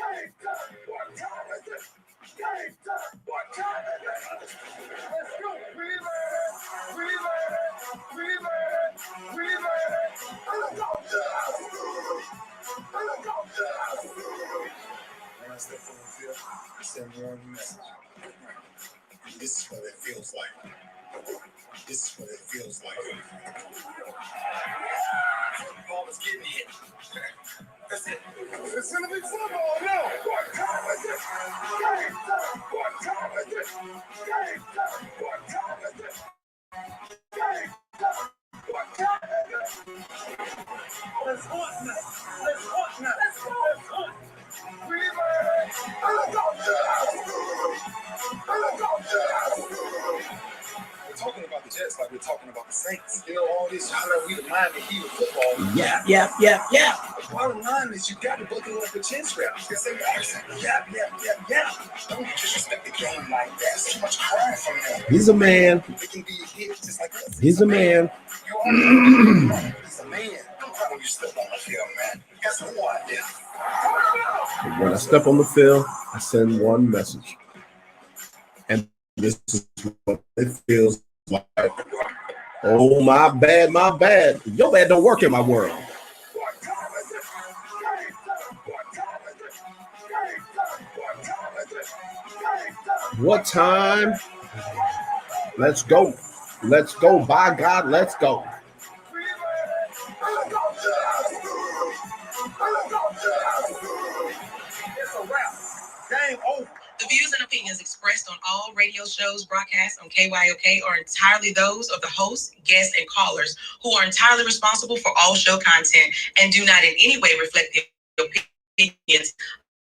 What time is it? Game time. What time is it? Let's go. We made it. We made it. We made it. We made it. Let's go. Let's go. When I step on the field, I send one message. This is what it feels like. This is what it feels like. Ball is getting hit. That's it. It's gonna be football now. What time is it? Game time. What time is it? Game time. What time is it? Game time. What time is it? Let's hunt now. Let's hunt now. Let's go. Let's hunt. We made it. Let's go. Let's go. We're talking about the Jets like we're talking about the Saints. You know, all this, y'all know we the Miami Heat of football. Yeah. The bottom line is you got to buckle up the chin strap. It's an accent. Yeah. Don't disrespect the game like that. There's too much crying from him. He's a man. It can be a hit just like us. He's a man. You are He's a man. Don't cry when you step on the field, man. That's who I am. When I step on the field, I send one message. And this is what it feels like. Oh, my bad. Your bad don't work in my world. What time is it? Game time. What time is it? Game time. What time is it? Game time. What time? Let's go. Let's go. By God, let's go. We made it. Let's go. It's a wrap. Game over. The views and opinions expressed on all radio shows broadcast on KYOK are entirely those of the hosts, guests, and callers who are entirely responsible for all show content and do not in any way reflect the opinions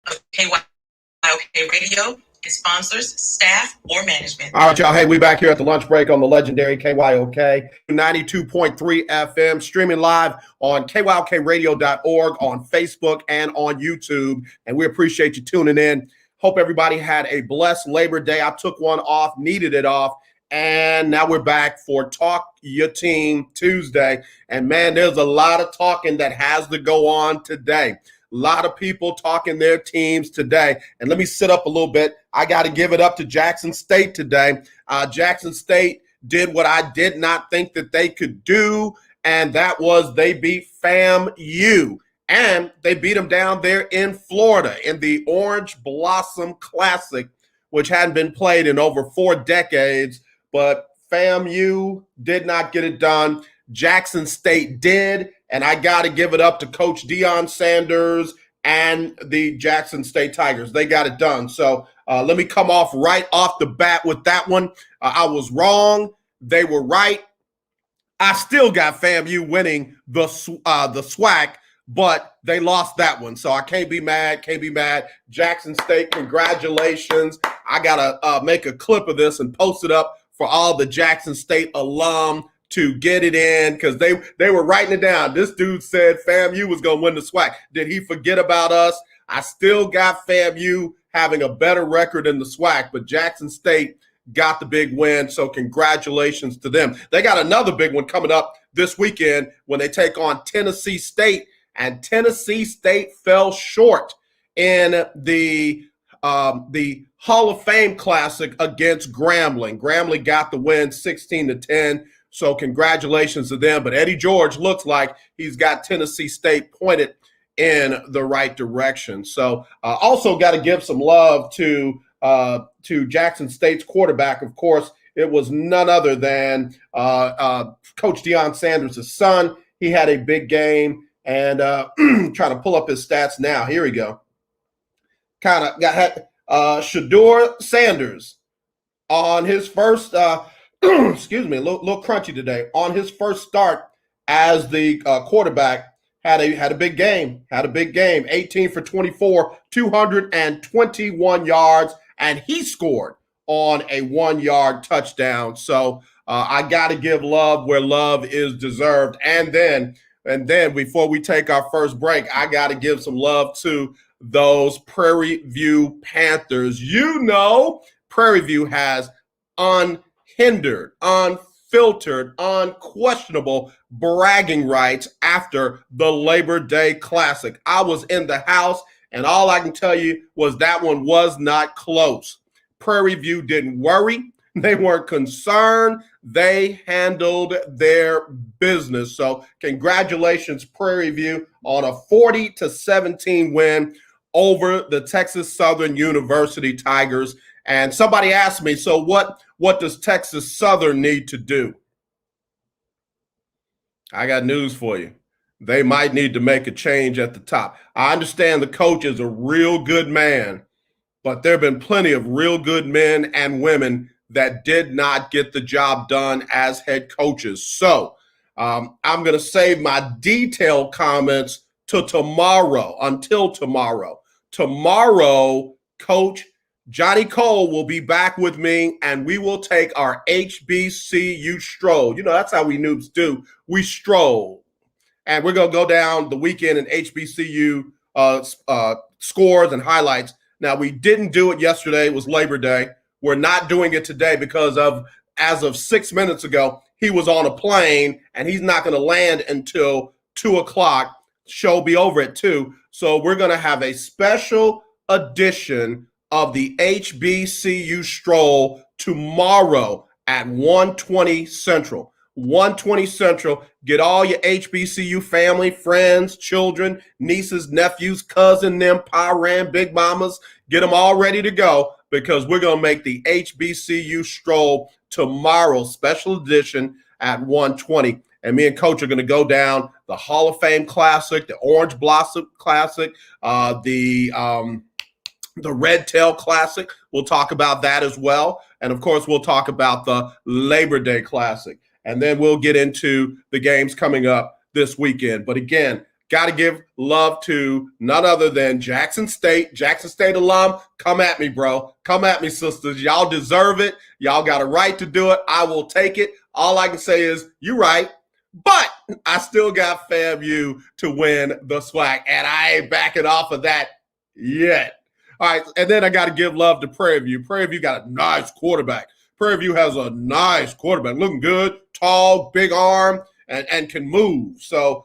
of KYOK Radio, its sponsors, staff, or management. All right, y'all. Hey, we back here at the lunch break on the legendary KYOK 92.3 FM, streaming live on KYOKradio.org, on Facebook, and on YouTube. And we appreciate you tuning in. Hope everybody had a blessed Labor Day. I took one off, needed it off, and now we're back for Talk Your Team Tuesday. And, man, there's a lot of talking that has to go on today. A lot of people talking their teams today. And let me sit up a little bit. I got to give it up to Jackson State today. Jackson State did what I did not think that they could do, and that was they beat FAMU. And they beat them down there in Florida in the Orange Blossom Classic, which hadn't been played in over 4 decades. But FAMU did not get it done. Jackson State did. And I got to give it up to Coach Deion Sanders and the Jackson State Tigers. They got it done. So let me come off right off the bat with that one. I was wrong. They were right. I still got FAMU winning the SWAC, but they lost that one. So I can't be mad. Jackson State, congratulations. I got to make a clip of this and post it up for all the Jackson State alum to get it in, because they were writing it down. This dude said FAMU was going to win the SWAC. Did he forget about us? I still got FAMU having a better record in the SWAC, but Jackson State got the big win, so congratulations to them. They got another big one coming up this weekend when they take on Tennessee State, and Tennessee State fell short in the Hall of Fame Classic against Grambling. Grambling got the win 16-10, so congratulations to them. But Eddie George looks like he's got Tennessee State pointed in the right direction. So also got to give some love to Jackson State's quarterback. Of course, it was none other than Coach Deion Sanders' son. He had a big game, and trying to pull up his stats now. Here we go. Shedeur Sanders on his first excuse me, a little crunchy today. On his first start as the quarterback, had a big game. 18 for 24, 221 yards, and he scored on a 1-yard touchdown. So I got to give love where love is deserved. And then before we take our first break, I got to give some love to those Prairie View Panthers. You know, Prairie View has unhindered, unfiltered, unquestionable bragging rights after the Labor Day Classic. I was in the house, And all I can tell you was that one was not close. Prairie View didn't worry. They weren't concerned. They handled their business. So congratulations, Prairie View, on a 40-17 win over the Texas Southern University Tigers. And somebody asked me, so what does Texas Southern need to do? I got news for you. They might need to make a change at the top. I understand the coach is a real good man, but there have been plenty of real good men and women that did not get the job done as head coaches. So I'm going to save my detailed comments to tomorrow, until tomorrow. Tomorrow, Coach Johnny Cole will be back with me, and we will take our HBCU stroll. You know, that's how we noobs do. We stroll. And we're going to go down the weekend in HBCU scores and highlights. Now, we didn't do it yesterday. It was Labor Day. We're not doing it today because as of 6 minutes ago, he was on a plane, and he's not going to land until 2 o'clock. Show will be over at 2. So we're going to have a special edition of the HBCU stroll tomorrow at 1:20 Central. 1:20 Central. Get all your HBCU family, friends, children, nieces, nephews, cousin, them, Pyran, big mamas. Get them all ready to go because we're going to make the HBCU stroll tomorrow, special edition at 1:20. And me and Coach are going to go down the Hall of Fame Classic, the Orange Blossom Classic, the Red Tail Classic. We'll talk about that as well. And, of course, we'll talk about the Labor Day Classic. And then we'll get into the games coming up this weekend. But, again, got to give love to none other than Jackson State. Jackson State alum, come at me, bro. Come at me, sisters. Y'all deserve it. Y'all got a right to do it. I will take it. All I can say is you're right. But I still got FAMU to win the SWAC, and I ain't backing off of that yet. All right, and then I got to give love to Prairie View. Prairie View got a nice quarterback. Prairie View has a nice quarterback, looking good, tall, big arm, and can move. So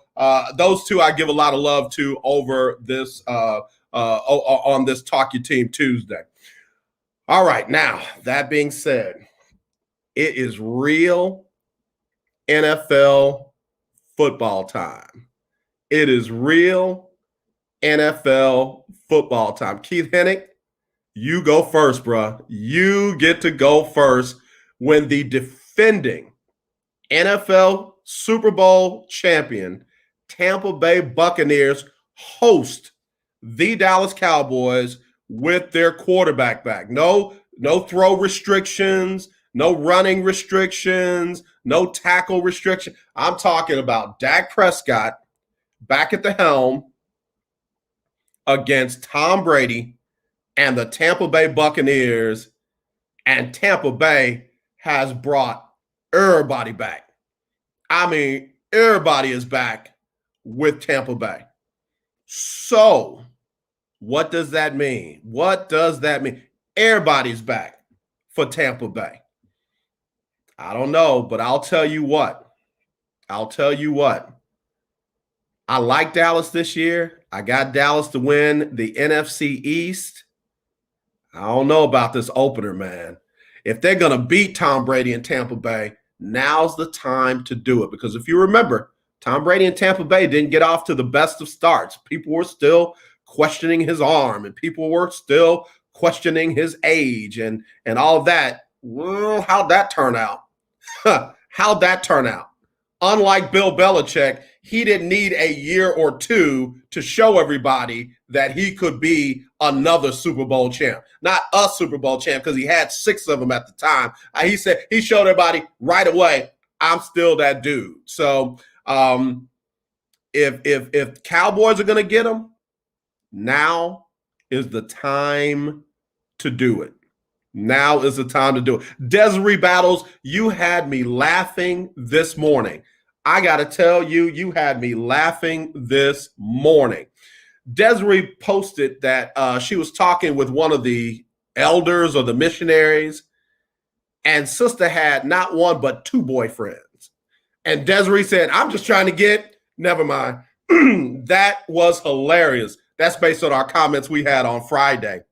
those two I give a lot of love to over this on this Talk Your Team Tuesday. All right, now, that being said, it is real NFL football time. It is real NFL football time. Keith Hennick, you go first, bro. You get to go first when the defending NFL Super Bowl champion Tampa Bay Buccaneers host the Dallas Cowboys with their quarterback back. No throw restrictions, no running restrictions, no tackle restriction. I'm talking about Dak Prescott back at the helm against Tom Brady and the Tampa Bay Buccaneers, and Tampa Bay has brought everybody back. I mean, everybody is back with Tampa Bay. So, what does that mean? What does that mean? Everybody's back for Tampa Bay. I don't know, but I'll tell you what. I like Dallas this year. I got Dallas to win the NFC East. I don't know about this opener, man. If they're going to beat Tom Brady in Tampa Bay, now's the time to do it. Because if you remember, Tom Brady in Tampa Bay didn't get off to the best of starts. People were still questioning his arm, and people were still questioning his age and all of that. Well, how'd that turn out? How'd that turn out? Unlike Bill Belichick, he didn't need a year or two to show everybody that he could be another Super Bowl champ. Not a Super Bowl champ, because he had 6 of them at the time. He said he showed everybody right away, I'm still that dude. So if Cowboys are going to get him, now is the time to do it. Now is the time to do it. Desiree Battles, you had me laughing this morning. I got to tell you, you had me laughing this morning. Desiree posted that she was talking with one of the elders or the missionaries, and sister had not one but 2 boyfriends. And Desiree said, I'm just trying to get, never mind. That was hilarious. That's based on our comments we had on Friday.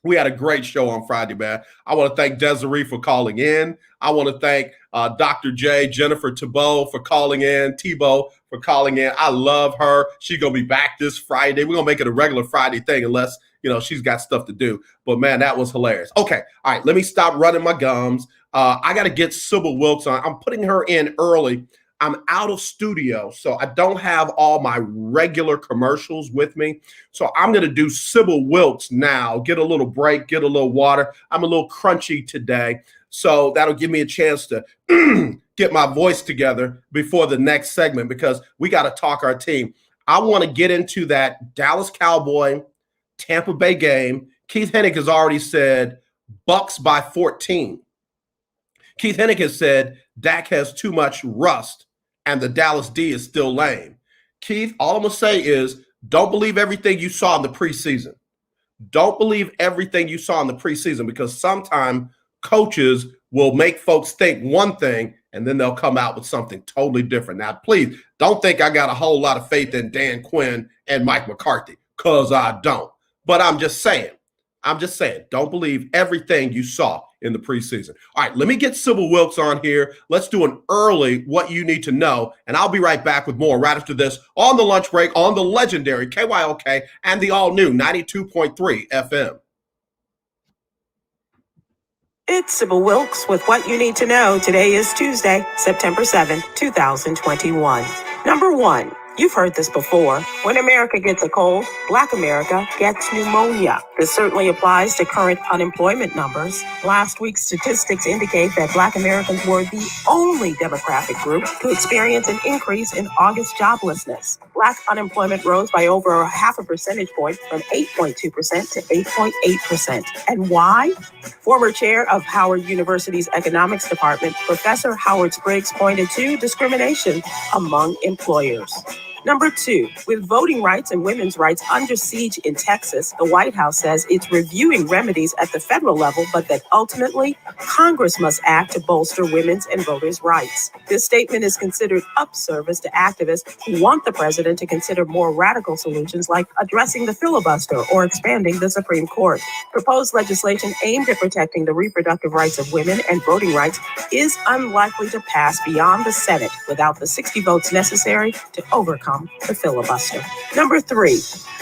We had a great show on Friday, man. I want to thank Desiree for calling in. I want to thank Dr. J, Jennifer Thibault for calling in, Tebow for calling in. I love her. She's going to be back this Friday. We're going to make it a regular Friday thing unless, she's got stuff to do. But, man, that was hilarious. Okay, all right, let me stop running my gums. I got to get Sybil Wilkes on. I'm putting her in early. I'm out of studio, so I don't have all my regular commercials with me. So I'm going to do Sybil Wilkes now, get a little break, get a little water. I'm a little crunchy today, so that'll give me a chance to get my voice together before the next segment because we got to talk our team. I want to get into that Dallas Cowboy Tampa Bay game. Keith Hennig has already said Bucks by 14. Keith Hennig has said Dak has too much rust and the Dallas D is still lame. Keith, all I'm going to say is don't believe everything you saw in the preseason. Don't believe everything you saw in the preseason because sometimes coaches will make folks think one thing and then they'll come out with something totally different. Now, please don't think I got a whole lot of faith in Dan Quinn and Mike McCarthy because I don't. But I'm just saying, don't believe everything you saw in the preseason. All right, let me get Sybil Wilkes on here. Let's do an early what you need to know, and I'll be right back with more right after this on the lunch break on the legendary KYOK and the all-new 92.3 FM. It's Sybil Wilkes with what you need to know. Today is Tuesday, September 7th, 2021. Number one. You've heard this before. When America gets a cold, Black America gets pneumonia. This certainly applies to current unemployment numbers. Last week's statistics indicate that Black Americans were the only demographic group to experience an increase in August joblessness. Black unemployment rose by over a half a percentage point from 8.2% to 8.8%. And why? Former chair of Howard University's economics department, Professor Howard Spriggs, pointed to discrimination among employers. Number two, with voting rights and women's rights under siege in Texas, the White House says it's reviewing remedies at the federal level, but that ultimately Congress must act to bolster women's and voters' rights. This statement is considered upservice to activists who want the president to consider more radical solutions like addressing the filibuster or expanding the Supreme Court. Proposed legislation aimed at protecting the reproductive rights of women and voting rights is unlikely to pass beyond the Senate without the 60 votes necessary to overcome the filibuster. Number three,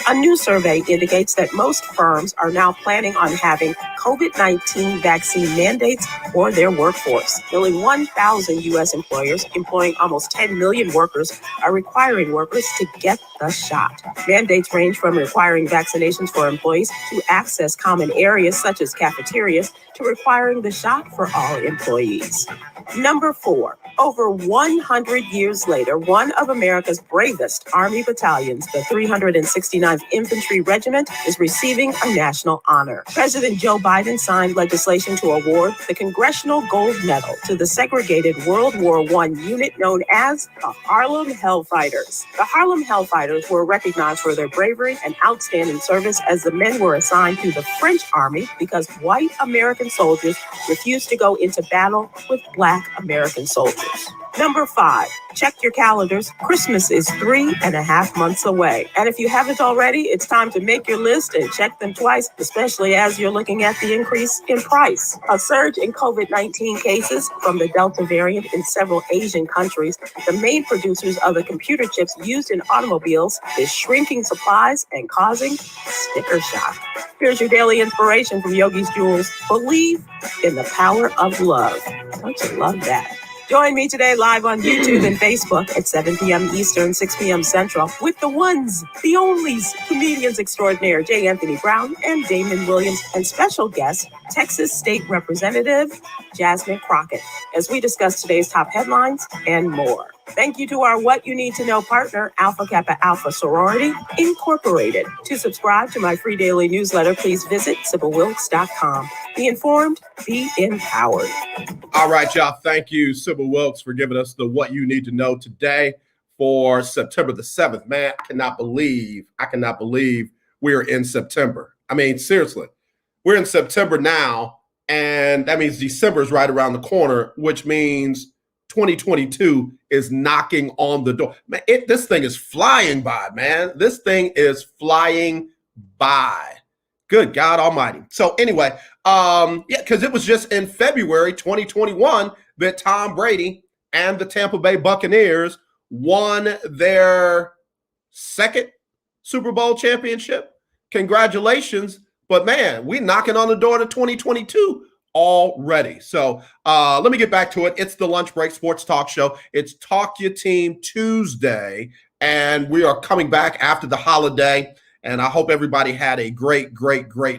a new survey indicates that most firms are now planning on having COVID-19 vaccine mandates for their workforce. Nearly 1,000 U.S. employers employing almost 10 million workers are requiring workers to get the shot. Mandates range from requiring vaccinations for employees to access common areas such as cafeterias to requiring the shot for all employees. Number four, over 100 years later, one of America's bravest Army battalions, the 369th Infantry Regiment, is receiving a national honor. President Joe Biden signed legislation to award the Congressional Gold Medal to the segregated World War I unit known as the Harlem Hellfighters. The Harlem Hellfighters were recognized for their bravery and outstanding service as the men were assigned to the French Army because white American soldiers refused to go into battle with Black American soldiers. Number five, check your calendars. Christmas is 3.5 months away. And if you haven't already, it's time to make your list and check them twice, especially as you're looking at the increase in price. A surge in COVID-19 cases from the Delta variant in several Asian countries, the main producers of the computer chips used in automobiles, is shrinking supplies and causing sticker shock. Here's your daily inspiration from Yogi's Jewels. Believe in the power of love. Don't you love that? Join me today live on YouTube and Facebook at 7 p.m. Eastern, 6 p.m. Central with the ones, the onlys, comedians extraordinaire J. Anthony Brown and Damon Williams, and special guest, Texas State Representative Jasmine Crockett, as we discuss today's top headlines and more. Thank you to our What You Need to Know partner, Alpha Kappa Alpha Sorority Incorporated. To subscribe to my free daily newsletter, please visit SybilWilkes.com. Be informed, be empowered. All right, y'all. Thank you, Sybil Wilkes, for giving us the What You Need to Know today for September the 7th. Man, I cannot believe we're in September. I mean, seriously, we're in September now, and that means December is right around the corner, which means 2022 is knocking on the door. Man, this thing is flying by, man. This thing is flying by. Good God Almighty. So anyway, because it was just in February 2021 that Tom Brady and the Tampa Bay Buccaneers won their second Super Bowl championship. Congratulations. But man, we're knocking on the door to 2022 already. So let me get back to it. It's the Lunch Break Sports Talk Show. It's Talk Your Team Tuesday, and we are coming back after the holiday. And I hope everybody had a great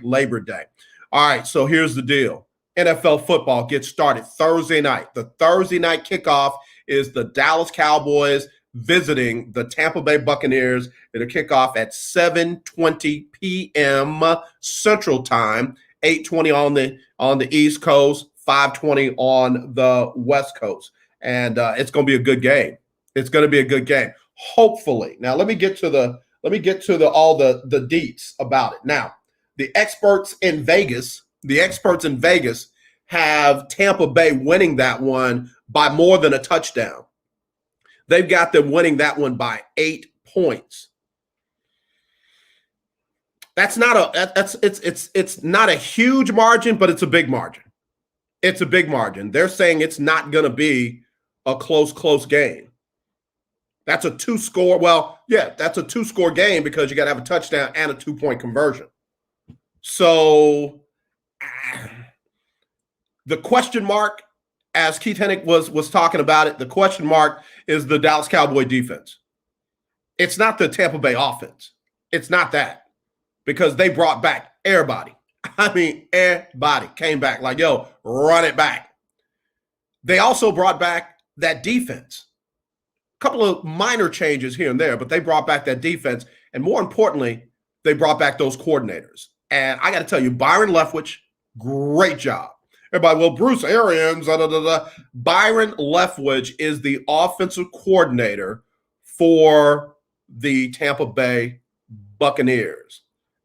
Labor Day. All right, so here's the deal. NFL football gets started Thursday night. The Thursday night kickoff is the Dallas Cowboys visiting the Tampa Bay Buccaneers. It'll kick off at 7:20 p.m. Central Time, 8:20 on the East Coast, 5:20 on the West Coast. And it's going to be a good game. It's going to be a good game. Hopefully. Now, let me get to all the deets about it. Now, the experts in Vegas have Tampa Bay winning that one by more than a touchdown. They've got them winning that one by 8 points. It's not a huge margin, but it's a big margin. It's a big margin. They're saying it's not going to be a close game. That's a two-score. Well, yeah, that's a two-score game because you got to have a touchdown and a 2-point conversion. So the question mark, as Keith Hennick was talking about it, the question mark is the Dallas Cowboy defense. It's not the Tampa Bay offense. It's not that, because they brought back everybody. I mean, everybody came back like, yo, run it back. They also brought back that defense. A couple of minor changes here and there, but they brought back that defense. And more importantly, they brought back those coordinators. And I got to tell you, Byron Leftwich, great job. Everybody, well, Bruce Arians, Byron Leftwich is the offensive coordinator for the Tampa Bay Buccaneers.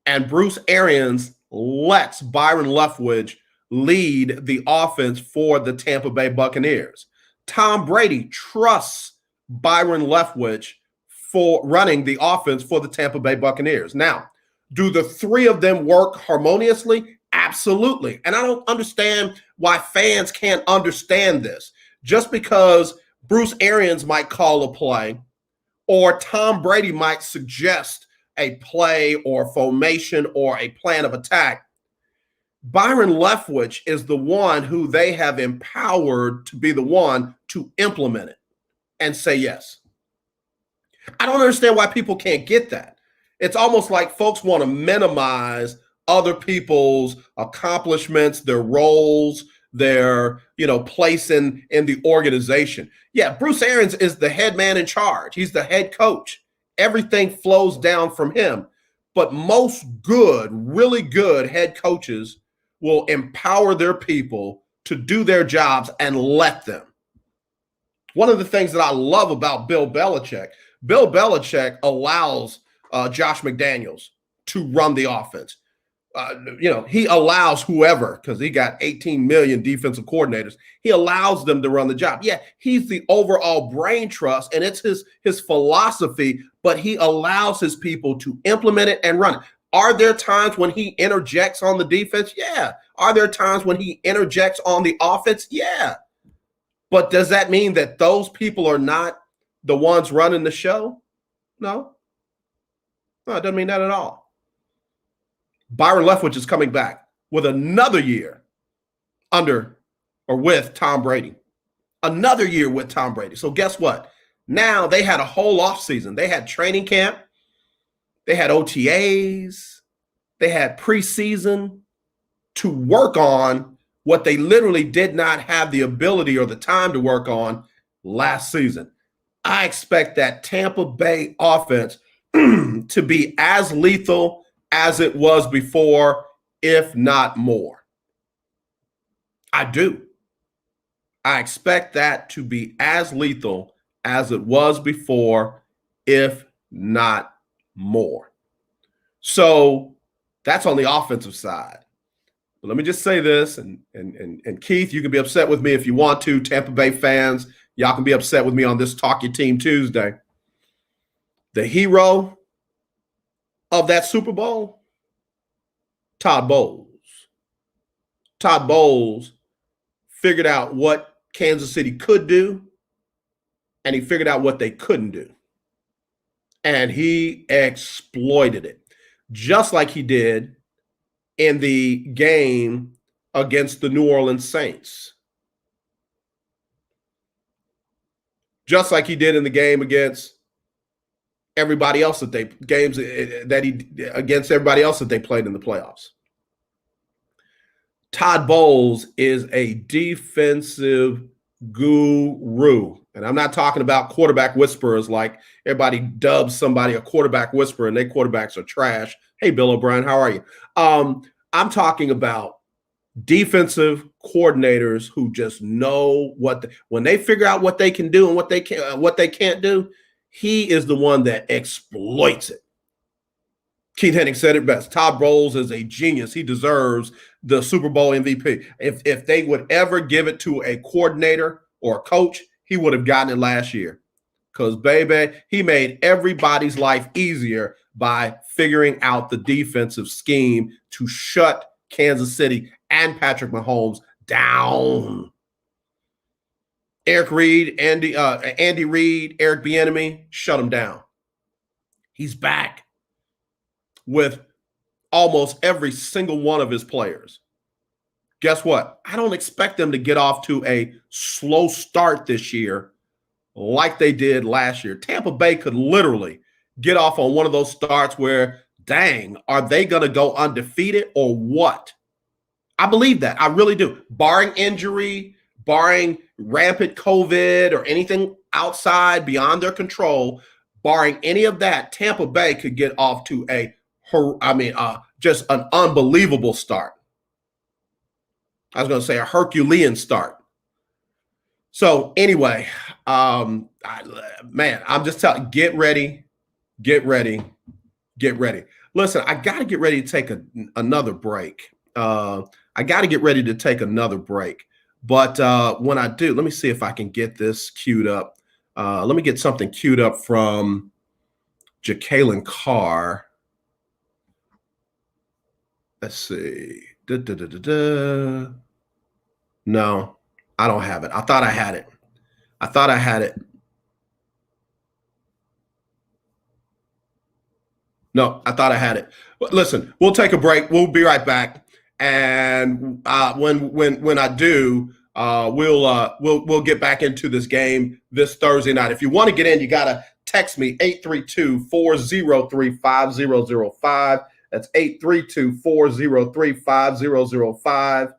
And Bruce Arians lets Byron Leftwich lead the offense for the Tampa Bay Buccaneers. Tom Brady trusts Byron Leftwich for running the offense for the Tampa Bay Buccaneers. Now, do the three of them work harmoniously? Absolutely. And I don't understand why fans can't understand this. Just because Bruce Arians might call a play or Tom Brady might suggest a play or formation or a plan of attack, Byron Leftwich is the one who they have empowered to be the one to implement it and say yes. I don't understand why people can't get that. It's almost like folks want to minimize other people's accomplishments, their roles, their place in the organization. Yeah, Bruce Arians is the head man in charge. He's the head coach. Everything flows down from him. But most really good head coaches will empower their people to do their jobs and let them. One of the things that I love about Bill Belichick allows Josh McDaniels to run the offense. He allows whoever, because he got 18 million defensive coordinators, he allows them to run the job. Yeah, he's the overall brain trust, and it's his philosophy, but he allows his people to implement it and run it. Are there times when he interjects on the defense? Yeah. Are there times when he interjects on the offense? Yeah. But does that mean that those people are not the ones running the show? No, it doesn't mean that at all. Byron Leftwich is coming back with another year with Tom Brady. Another year with Tom Brady. So guess what? Now they had a whole offseason. They had training camp. They had OTAs. They had preseason to work on what they literally did not have the ability or the time to work on last season. I expect that Tampa Bay offense to be as lethal as it was before, if not more. I do. I expect that to be as lethal as it was before, if not more. So that's on the offensive side. But let me just say this, and Keith, you can be upset with me if you want to, Tampa Bay fans, Y'all can be upset with me on this Talk Your Team Tuesday. The hero of that Super Bowl, Todd Bowles. Todd Bowles figured out what Kansas City could do, and he figured out what they couldn't do. And he exploited it, just like he did in the game against the New Orleans Saints. Just like he did in the game against everybody else that they played in the playoffs. Todd Bowles is a defensive guru. And I'm not talking about quarterback whisperers like everybody dubs somebody a quarterback whisperer and their quarterbacks are trash. Hey, Bill O'Brien, how are you? I'm talking about defensive coordinators who just know when they figure out what they can do and what they can't do, he is the one that exploits it. Keith Hennig said it best. Todd Bowles is a genius. He deserves the Super Bowl MVP. If they would ever give it to a coordinator or a coach, he would have gotten it last year. Because, baby, he made everybody's life easier by figuring out the defensive scheme to shut Kansas City and Patrick Mahomes down. Eric Reed, Andy Reid, Eric Bieniemy, shut him down. He's back with almost every single one of his players. Guess what? I don't expect them to get off to a slow start this year like they did last year. Tampa Bay could literally get off on one of those starts where, dang, are they going to go undefeated or what? I believe that. I really do. Barring injury, barring rampant COVID or anything outside beyond their control, barring any of that, Tampa Bay could get off to just an unbelievable start. I was going to say a Herculean start. So anyway, I'm just telling, get ready. Listen, I got to get ready to take another break. But when I do, let me see if I can get this queued up. Let me get something queued up from Jacqueline Carr. Let's see. No, I don't have it. I thought I had it. No, I thought I had it. But listen, we'll take a break. We'll be right back. And when I do, we'll get back into this game this Thursday night. If you want to get in, you gotta text me 832-403-5005. That's 832-403-5005.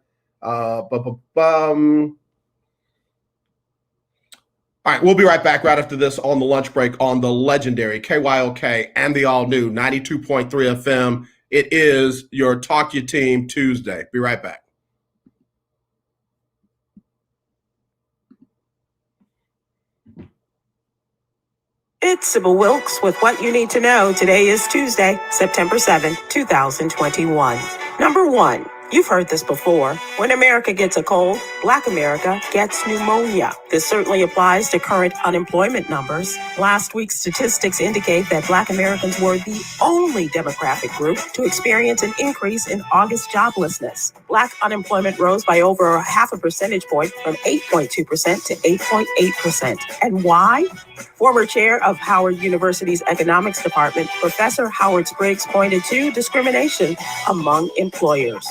All right, we'll be right back right after this on the lunch break on the legendary KYOK and the all-new 92.3 FM. It is your Talk Your Team Tuesday. Be right back. It's Sybil Wilkes with what you need to know. Today is Tuesday, September 7, 2021. Number one, you've heard this before. When America gets a cold, Black America gets pneumonia. This certainly applies to current unemployment numbers. Last week's statistics indicate that Black Americans were the only demographic group to experience an increase in August joblessness. Black unemployment rose by over 0.5 percentage point from 8.2% to 8.8%. And why? Former chair of Howard University's economics department, Professor Howard Spriggs, pointed to discrimination among employers.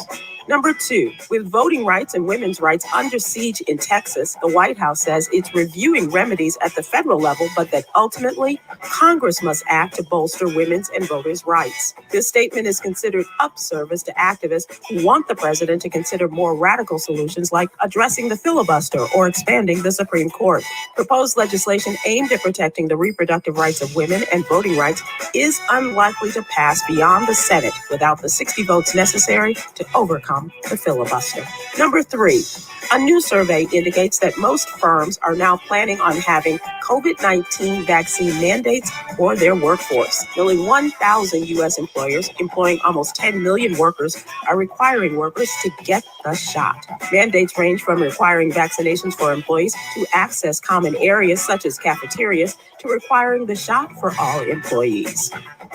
Number two, with voting rights and women's rights under siege in Texas, the White House says it's reviewing remedies at the federal level, but that ultimately Congress must act to bolster women's and voters' rights. This statement is considered upservice to activists who want the president to consider more radical solutions like addressing the filibuster or expanding the Supreme Court. Proposed legislation aimed at protecting the reproductive rights of women and voting rights is unlikely to pass beyond the Senate without the 60 votes necessary to overcome become the filibuster. Number 3, a new survey indicates that most firms are now planning on having COVID-19 vaccine mandates for their workforce. Nearly 1,000 U.S. employers employing almost 10 million workers are requiring workers to get the shot. Mandates range from requiring vaccinations for employees to access common areas such as cafeterias to requiring the shot for all employees.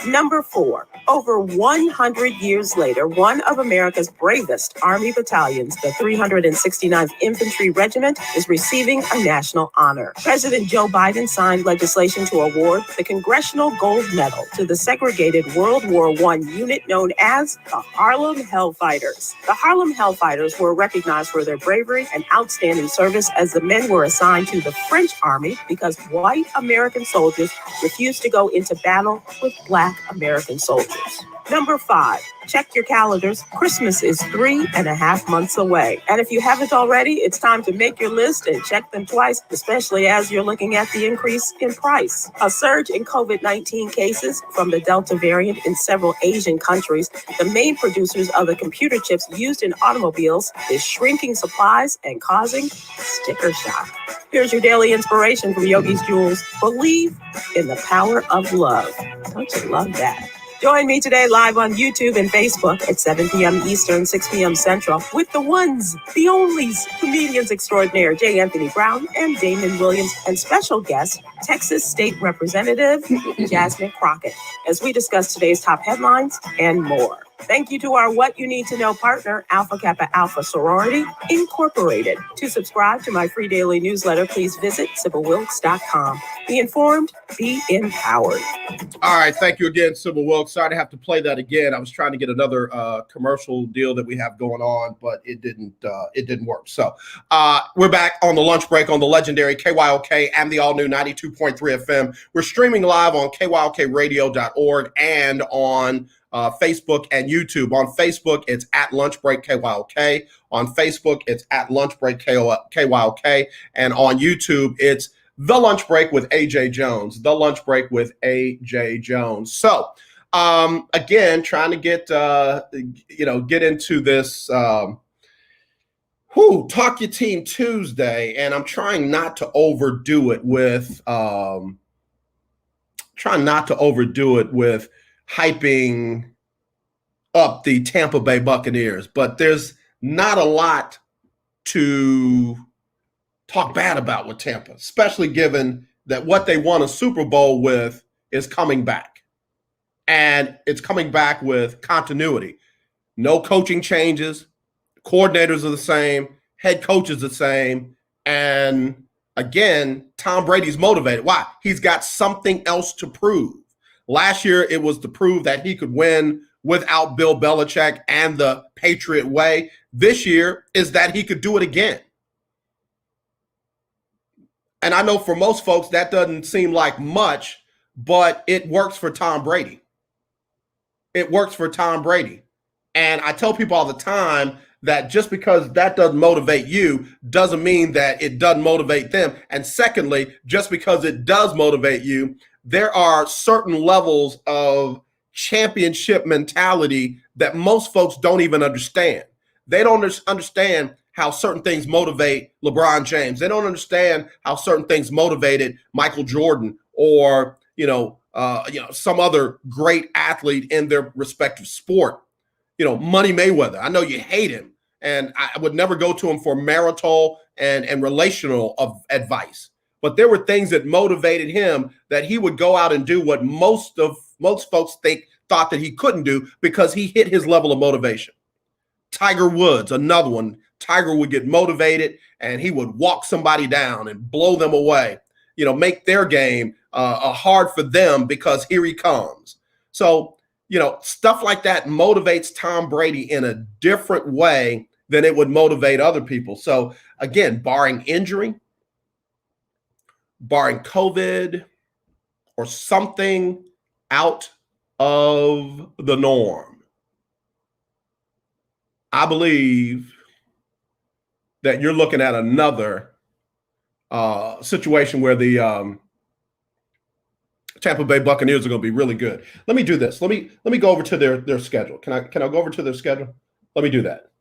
Number 4, over 100 years later, one of America's bravest Army battalions, the 369th Infantry Regiment, is receiving a national honor. President Joe Biden signed legislation to award the Congressional Gold Medal to the segregated World War I unit known as the Harlem Hellfighters. The Harlem Hellfighters were recognized for their bravery and outstanding service as the men were assigned to the French Army because white American soldiers refused to go into battle with Black American soldiers. Number 5, check your calendars. Christmas is 3.5 months away. And if you haven't already, it's time to make your list and check them twice, especially as you're looking at the increase in price. A surge in COVID-19 cases from the Delta variant in several Asian countries, the main producers of the computer chips used in automobiles, is shrinking supplies and causing sticker shock. Here's your daily inspiration from Yogi's Jewels. Believe in the power of love. Don't you love that? Join me today live on YouTube and Facebook at 7 p.m. Eastern, 6 p.m. Central with the ones, the onlys, comedians extraordinaire J. Anthony Brown and Damon Williams, and special guest, Texas State Representative Jasmine Crockett, as we discuss today's top headlines and more. Thank you to our What You Need to Know partner, Alpha Kappa Alpha Sorority Incorporated. To subscribe to my free daily newsletter, please visit SybilWilkes.com. Be informed, be empowered. All right, thank you again, Sybil Wilkes. Sorry to have to play that again. I was trying to get another commercial deal that we have going on, but it didn't work. So we're back on the lunch break on the legendary KYOK and the all-new 92.3 FM. We're streaming live on KYOKradio.org and on Facebook and YouTube. On Facebook, it's at Lunch Break KYOK. On Facebook, it's at Lunch Break KYOK. And on YouTube, it's The Lunch Break with AJ Jones. The Lunch Break with AJ Jones. So, again, trying to get into this Talk Your Team Tuesday, and I'm trying not to overdo it with hyping up the Tampa Bay Buccaneers, but there's not a lot to talk bad about with Tampa, especially given that what they won a Super Bowl with is coming back. And it's coming back with continuity. No coaching changes, coordinators are the same, head coach is the same, and again, Tom Brady's motivated. Why? He's got something else to prove. Last year, it was to prove that he could win without Bill Belichick and the Patriot way. This year is that he could do it again. And I know for most folks, that doesn't seem like much, but it works for Tom Brady. It works for Tom Brady. And I tell people all the time that just because that doesn't motivate you doesn't mean that it doesn't motivate them. And secondly, just because it does motivate you, there are certain levels of championship mentality that most folks don't even understand. They don't understand how certain things motivate LeBron James. They don't understand how certain things motivated Michael Jordan or, some other great athlete in their respective sport. Money Mayweather. I know you hate him, and I would never go to him for marital and relational advice. But there were things that motivated him that he would go out and do what most folks thought that he couldn't do because he hit his level of motivation. Tiger Woods, another one. Tiger would get motivated and he would walk somebody down and blow them away, make their game hard for them because here he comes. So, stuff like that motivates Tom Brady in a different way than it would motivate other people. So again, barring injury, barring COVID or something out of the norm, I believe that you're looking at another situation where the Tampa Bay Buccaneers are going to be really good. Let me do this. Let me go over to their schedule. Can I go over to their schedule? Let me do that.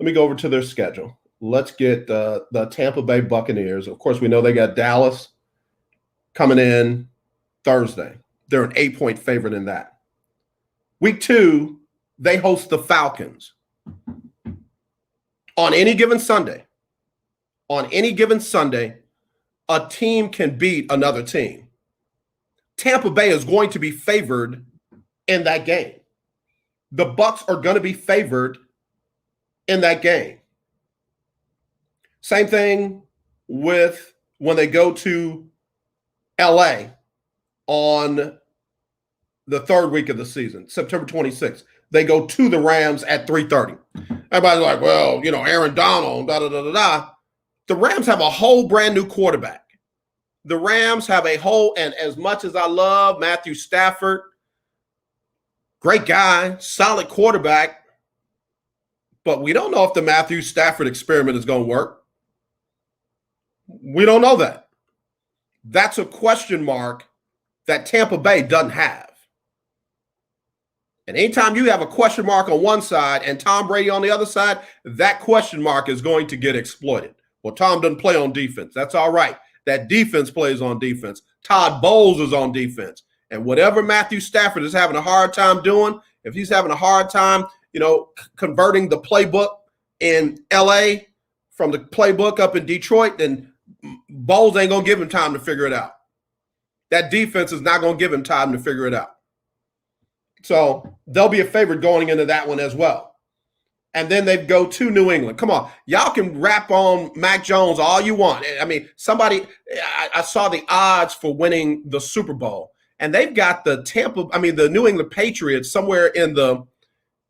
Let me go over to their schedule. Let's get the Tampa Bay Buccaneers. Of course, we know they got Dallas coming in Thursday. They're an 8-point favorite in that. Week 2, they host the Falcons. On any given Sunday, a team can beat another team. Tampa Bay is going to be favored in that game. The Bucs are going to be favored in that game. Same thing with when they go to LA on the third week of the season, September 26th. They go to the Rams at 3:30. Everybody's like, well, Aaron Donald, da-da-da-da-da. The Rams have a whole brand new quarterback. The Rams have a whole, and as much as I love Matthew Stafford, great guy, solid quarterback, but we don't know if the Matthew Stafford experiment is going to work. We don't know that. That's a question mark that Tampa Bay doesn't have. And anytime you have a question mark on one side and Tom Brady on the other side, that question mark is going to get exploited. Well, Tom doesn't play on defense. That's all right. That defense plays on defense. Todd Bowles is on defense. And whatever Matthew Stafford is having a hard time doing, if he's having a hard time, converting the playbook in LA from the playbook up in Detroit, then Bowles ain't going to give him time to figure it out. That defense is not going to give him time to figure it out. So they'll be a favorite going into that one as well. And then they go to New England. Come on. Y'all can rap on Mac Jones all you want. I mean, I saw the odds for winning the Super Bowl, and they've got the New England Patriots somewhere in the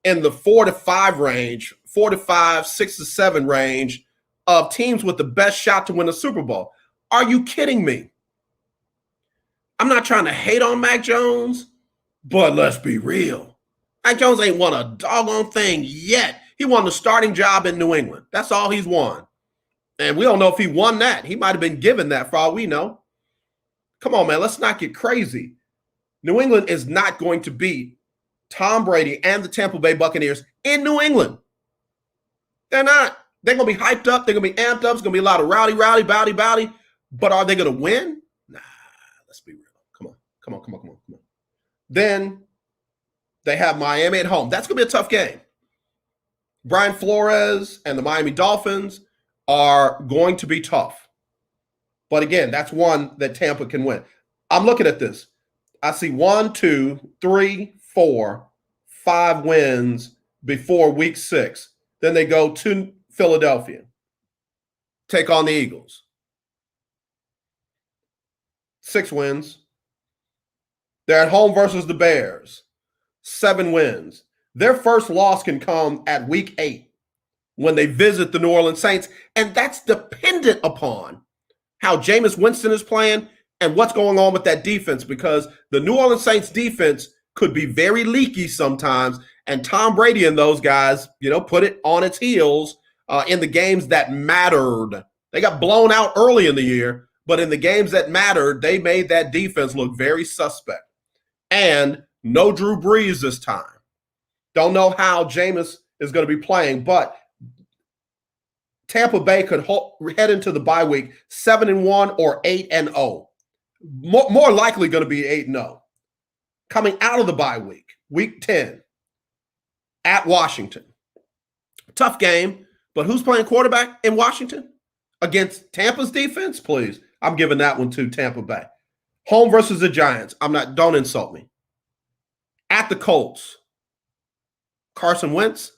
4-5 range, 4-5, 6-7 range of teams with the best shot to win the Super Bowl. Are you kidding me? I'm not trying to hate on Mac Jones, but let's be real. Mac Jones ain't won a doggone thing yet. He won the starting job in New England. That's all he's won. And we don't know if he won that. He might have been given that for all we know. Come on, man. Let's not get crazy. New England is not going to beat Tom Brady and the Tampa Bay Buccaneers in New England. They're not. They're going to be hyped up. They're going to be amped up. It's going to be a lot of rowdy, bowdy. But are they going to win? Nah, let's be real. Come on. Then they have Miami at home. That's going to be a tough game. Brian Flores and the Miami Dolphins are going to be tough. But again, that's one that Tampa can win. I'm looking at this. I see 1, 2, 3, 4, 5 wins before week 6. Then they go to Philadelphia, take on the Eagles. 6 wins. They're at home versus the Bears. 7 wins. Their first loss can come at week 8 when they visit the New Orleans Saints, and that's dependent upon how Jameis Winston is playing and what's going on with that defense, because the New Orleans Saints defense could be very leaky sometimes, and Tom Brady and those guys, put it on its heels in the games that mattered. They got blown out early in the year, but in the games that mattered, they made that defense look very suspect. And no Drew Brees this time. Don't know how Jameis is going to be playing, but Tampa Bay could head into the bye week 7-1 or 8-0. More likely going to be 8-0. Coming out of the bye week, week 10, at Washington. Tough game, but who's playing quarterback in Washington? Against Tampa's defense? Please. I'm giving that one to Tampa Bay. Home versus the Giants. Don't insult me. At the Colts. Carson Wentz.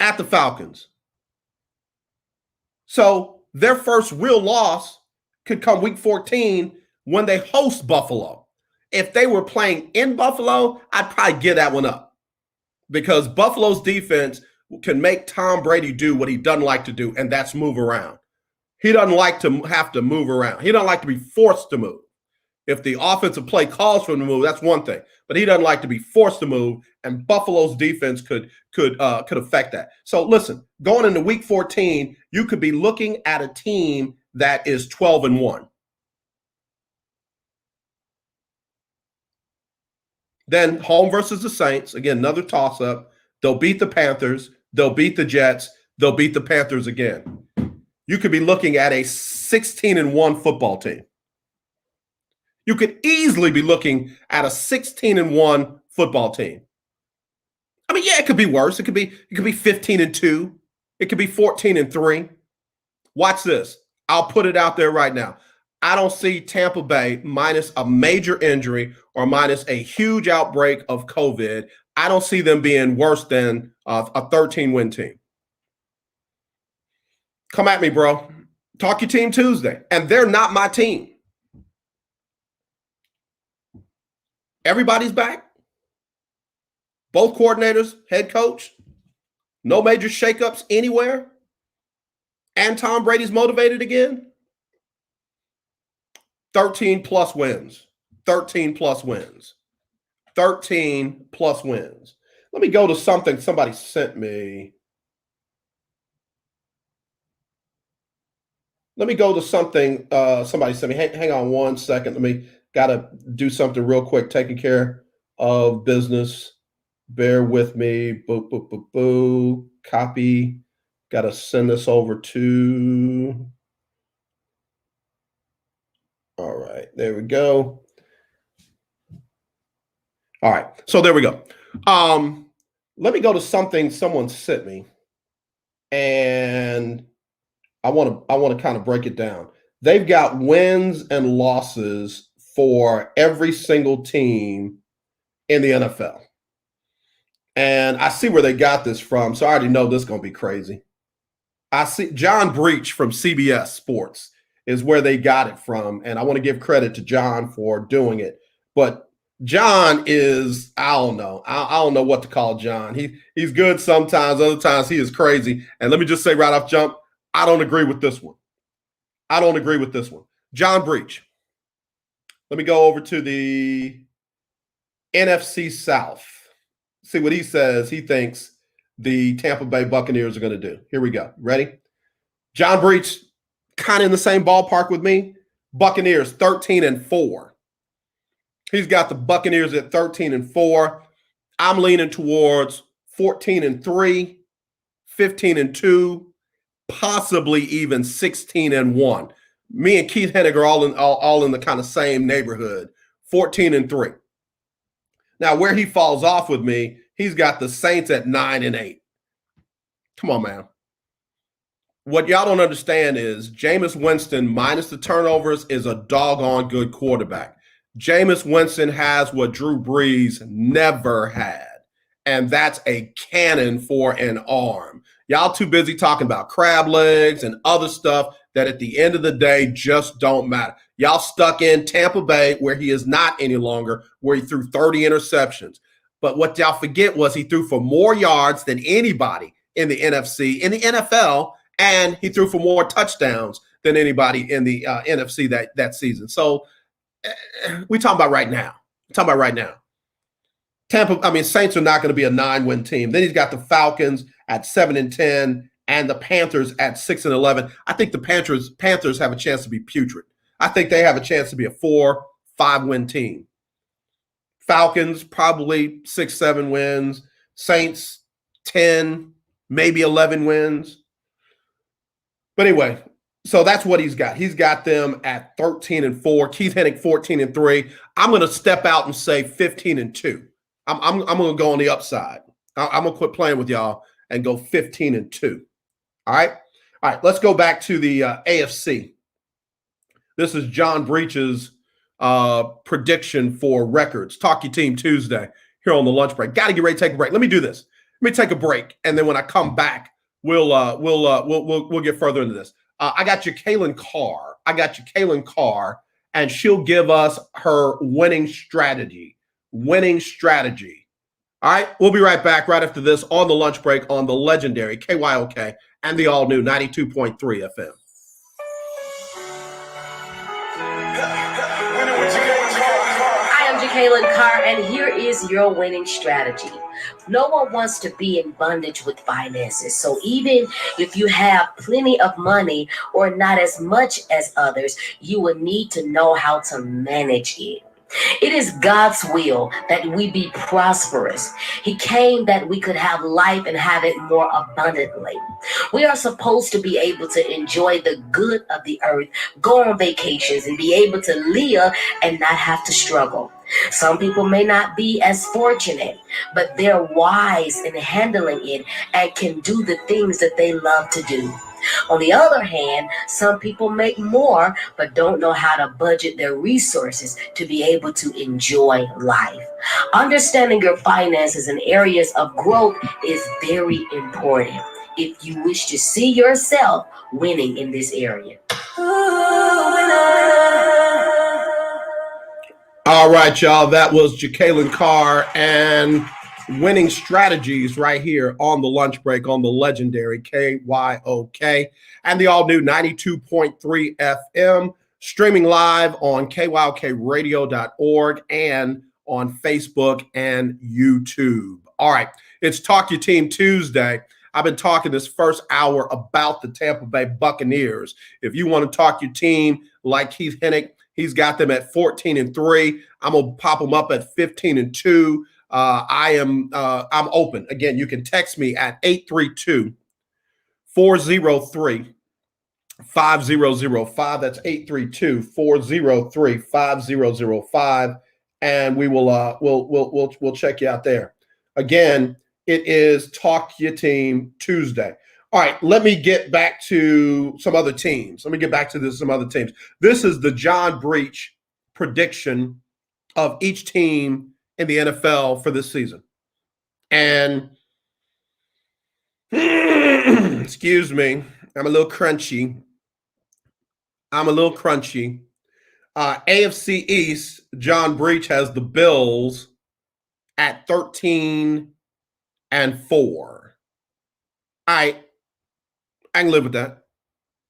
At the Falcons. So their first real loss could come week 14 when they host Buffalo. If they were playing in Buffalo, I'd probably give that one up, because Buffalo's defense can make Tom Brady do what he doesn't like to do, and that's move around. He doesn't like to have to move around. He doesn't like to be forced to move. If the offensive play calls for him to move, that's one thing. But he doesn't like to be forced to move, and Buffalo's defense could affect that. So listen, going into week 14, you could be looking at a team that is 12-1. Then home versus the Saints. Again, another toss-up. They'll beat the Panthers. They'll beat the Jets. They'll beat the Panthers again. You could be looking at a 16-1 football team. You could easily be looking at a 16-1 football team. I mean, yeah, it could be worse. It could be 15-2. It could be 14-3. Watch this. I'll put it out there right now. I don't see Tampa Bay minus a major injury or minus a huge outbreak of COVID. I don't see them being worse than a 13-win team. Come at me, bro. Talk your team Tuesday. And they're not my team. Everybody's back. Both coordinators, head coach. No major shakeups anywhere. And Tom Brady's motivated again. 13 plus wins. 13 plus wins. 13 plus wins. Let me go to something somebody sent me. Let me go to something somebody sent me. Hang on one second. Let me got to do something real quick. Taking care of business. Bear with me. Boo, boo, boo, boo. Copy. Got to send this over to. All right. There we go. All right. So there we go. Let me go to something someone sent me. And I want to kind of break it down. They've got wins and losses for every single team in the NFL. And I see where they got this from, so I already know this is going to be crazy. I see John Breach from CBS Sports is where they got it from, and I want to give credit to John for doing it. But John is, I don't know what to call John. He's good sometimes, other times he is crazy. And let me just say right off jump, I don't agree with this one. John Breach. Let me go over to the NFC South. See what he says he thinks the Tampa Bay Buccaneers are going to do. Here we go. Ready? John Breach, kind of in the same ballpark with me. Buccaneers 13-4. He's got the Buccaneers at 13-4. I'm leaning towards 14-3, 15-2, possibly even 16-1. Me and Keith Hennig are all in the kind of same neighborhood, 14-3. Now, where he falls off with me, he's got the Saints at 9-8. Come on, man. What y'all don't understand is Jameis Winston, minus the turnovers, is a doggone good quarterback. Jameis Winston has what Drew Brees never had, and that's a cannon for an arm. Y'all too busy talking about crab legs and other stuff that at the end of the day just don't matter. Y'all stuck in Tampa Bay, where he is not any longer, where he threw 30 interceptions. But what y'all forget was he threw for more yards than anybody in the NFC, in the NFL, and he threw for more touchdowns than anybody in the NFC that season. So we're talking about right now. Saints are not going to be a 9-win team. Then he's got the Falcons at 7-10 and the Panthers at 6-11. I think the Panthers have a chance to be putrid. I think they have a chance to be a 4-5-win team. Falcons probably 6-7 wins. Saints 10, maybe 11 wins. But anyway, so that's what he's got. He's got them at 13-4. Keith Hennig 14-3. I'm going to step out and say 15-2. I'm going to go on the upside. I'm going to quit playing with y'all and go 15-2. All right. Let's go back to the AFC. This is John Breach's prediction for records. Talk your team Tuesday here on the lunch break. Got to get ready to take a break. Let me do this. Let me take a break, and then when I come back, we'll get further into this. I got you, Kaylin Carr, and she'll give us her winning strategy. All right, we'll be right back right after this on the lunch break on the legendary KYOK and the all-new 92.3 FM. Hi, I'm Kaylin Carr, and here is your winning strategy. No one wants to be in bondage with finances. So even if you have plenty of money or not as much as others, you will need to know how to manage it. It is God's will that we be prosperous. He came that we could have life and have it more abundantly. We are supposed to be able to enjoy the good of the earth, go on vacations, and be able to live and not have to struggle. Some people may not be as fortunate, but they're wise in handling it and can do the things that they love to do. On the other hand, some people make more but don't know how to budget their resources to be able to enjoy life. Understanding your finances and areas of growth is very important if you wish to see yourself winning in this area. All right, y'all. That was Jekalyn Carr and winning strategies right here on the lunch break on the legendary KYOK and the all-new 92.3 FM, streaming live on KYOKradio.org and on Facebook and YouTube. All right, it's Talk Your Team Tuesday. I've been talking this first hour about the Tampa Bay Buccaneers. If you want to talk your team like Keith Hennick, he's got them at 14-3. I'm gonna pop them up at 15-2. I'm open. Again, you can text me at 832-403-5005. That's 832-403-5005. And we will we'll check you out there. Again, it is Talk Your Team Tuesday. All right, let me get back to some other teams. Some other teams. This is the John Breech prediction of each team in the NFL for this season. And excuse me, I'm a little crunchy. AFC East, John Breech has the Bills at 13-4. I can live with that.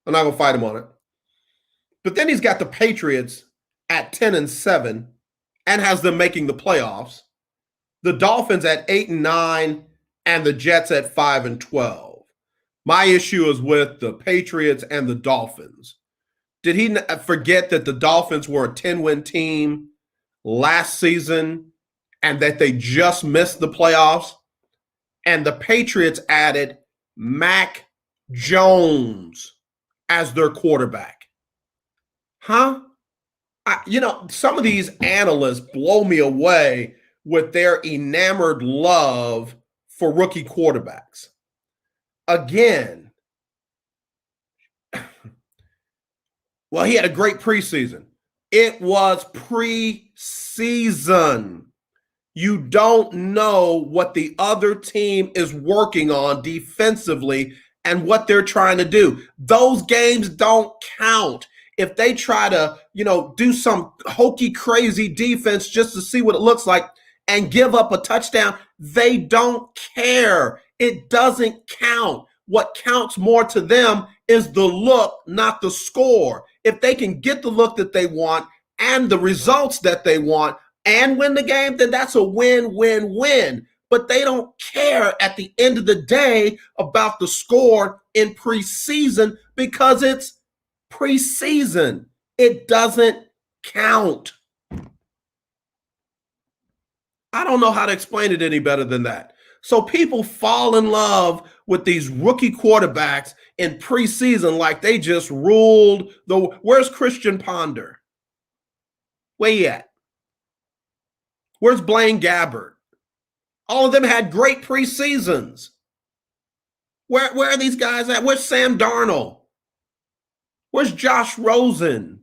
I'm not going to fight him on it. But then he's got the Patriots at 10-7 and has them making the playoffs. The Dolphins at 8-9 and the Jets at 5-12. My issue is with the Patriots and the Dolphins. Did he forget that the Dolphins were a 10-win team last season and that they just missed the playoffs? And the Patriots added Mac Jones as their quarterback. Huh? Some of these analysts blow me away with their enamored love for rookie quarterbacks. Again, well, he had a great preseason. It was preseason. You don't know what the other team is working on defensively and what they're trying to do. Those games don't count. If they try to, do some hokey, crazy defense just to see what it looks like and give up a touchdown, they don't care. It doesn't count. What counts more to them is the look, not the score. If they can get the look that they want and the results that they want and win the game, then that's a win-win-win. But they don't care at the end of the day about the score in preseason because it's preseason. It doesn't count. I don't know how to explain it any better than that. So people fall in love with these rookie quarterbacks in preseason like they just ruled the. Where's Christian Ponder? Where he at? Where's Blaine Gabbert? All of them had great preseasons. Where are these guys at? Where's Sam Darnold? Where's Josh Rosen?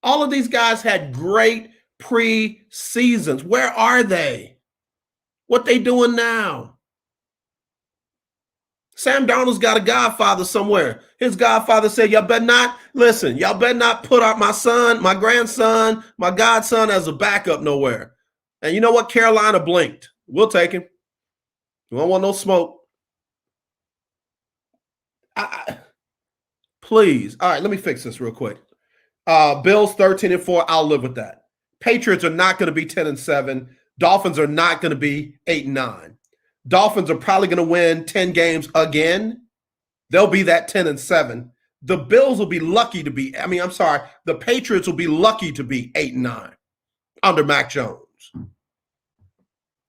All of these guys had great preseasons. Where are they? What they doing now? Sam Darnold's got a godfather somewhere. His godfather said, y'all better not put out my son, my grandson, my godson as a backup nowhere. And you know what? Carolina blinked. We'll take him. We don't want no smoke. Please. All right, let me fix this real quick. Bills 13-4. I'll live with that. Patriots are not going to be 10-7. Dolphins are not going to be 8-9. Dolphins are probably going to win 10 games again. They'll be that 10-7. The Bills will be lucky to be, the Patriots will be lucky to be 8-9. under Mac Jones.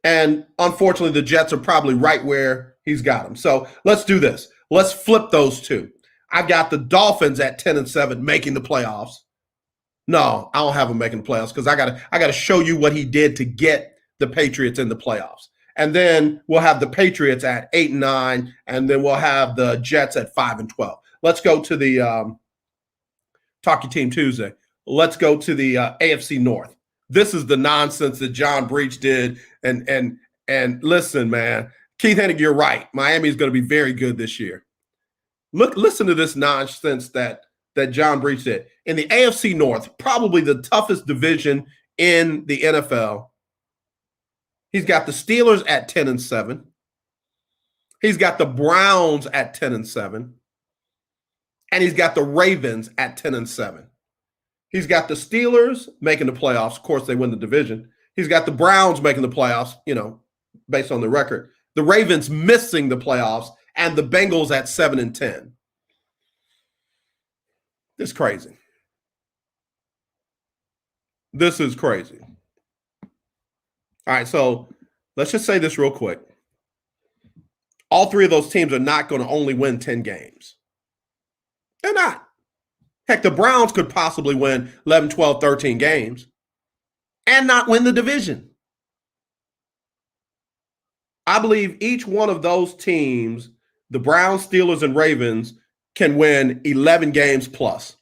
And unfortunately, the Jets are probably right where he's got them. So let's do this. Let's flip those two. I've got the Dolphins at 10-7 making the playoffs. No, I don't have them making the playoffs because I gotta show you what he did to get the Patriots in the playoffs. And then we'll have the Patriots at 8-9, and then we'll have the Jets at 5-12. Let's go to the Talk Your Team Tuesday. Let's go to the AFC North. This is the nonsense that John Breach did. And listen, man, Keith Hennig, you're right. Miami is going to be very good this year. Listen to this nonsense that John Breach did. In the AFC North, probably the toughest division in the NFL, he's got the Steelers at 10-7. He's got the Browns at 10-7. And he's got the Ravens at 10-7. He's got the Steelers making the playoffs. Of course, they win the division. He's got the Browns making the playoffs, based on the record. The Ravens missing the playoffs, and the Bengals at 7-10. It's crazy. This is crazy. All right, so let's just say this real quick. All three of those teams are not going to only win 10 games. They're not. Heck, the Browns could possibly win 11, 12, 13 games and not win the division. I believe each one of those teams, the Browns, Steelers, and Ravens, can win 11 games plus.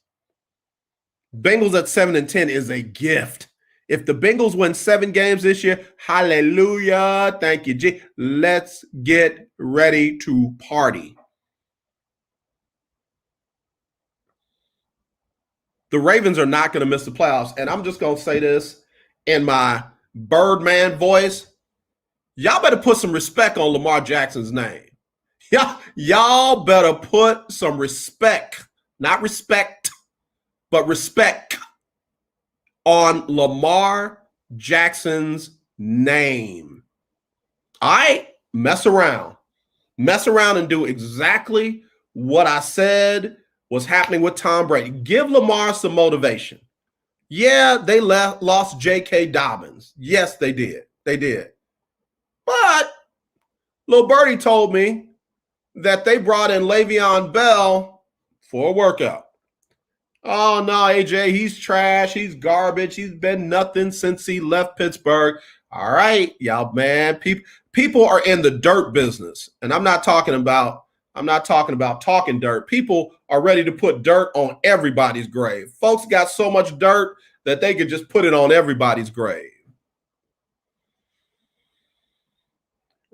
Bengals at 7-10 is a gift. If the Bengals win 7 games this year, hallelujah. Thank you, G. Let's get ready to party. The Ravens are not going to miss the playoffs. And I'm just going to say this in my Birdman voice. Y'all better put some respect on Lamar Jackson's name. Y'all better put some respect, not respect, but respect on Lamar Jackson's name. All right, mess around and do exactly what I said was happening with Tom Brady. Give Lamar some motivation. Yeah, they lost J.K. Dobbins. Yes, they did. But Lil Birdie told me that they brought in Le'Veon Bell for a workout. Oh, no, AJ, he's trash. He's garbage. He's been nothing since he left Pittsburgh. All right, y'all, man. People are in the dirt business, and I'm not talking about talking dirt. People are ready to put dirt on everybody's grave. Folks got so much dirt that they could just put it on everybody's grave.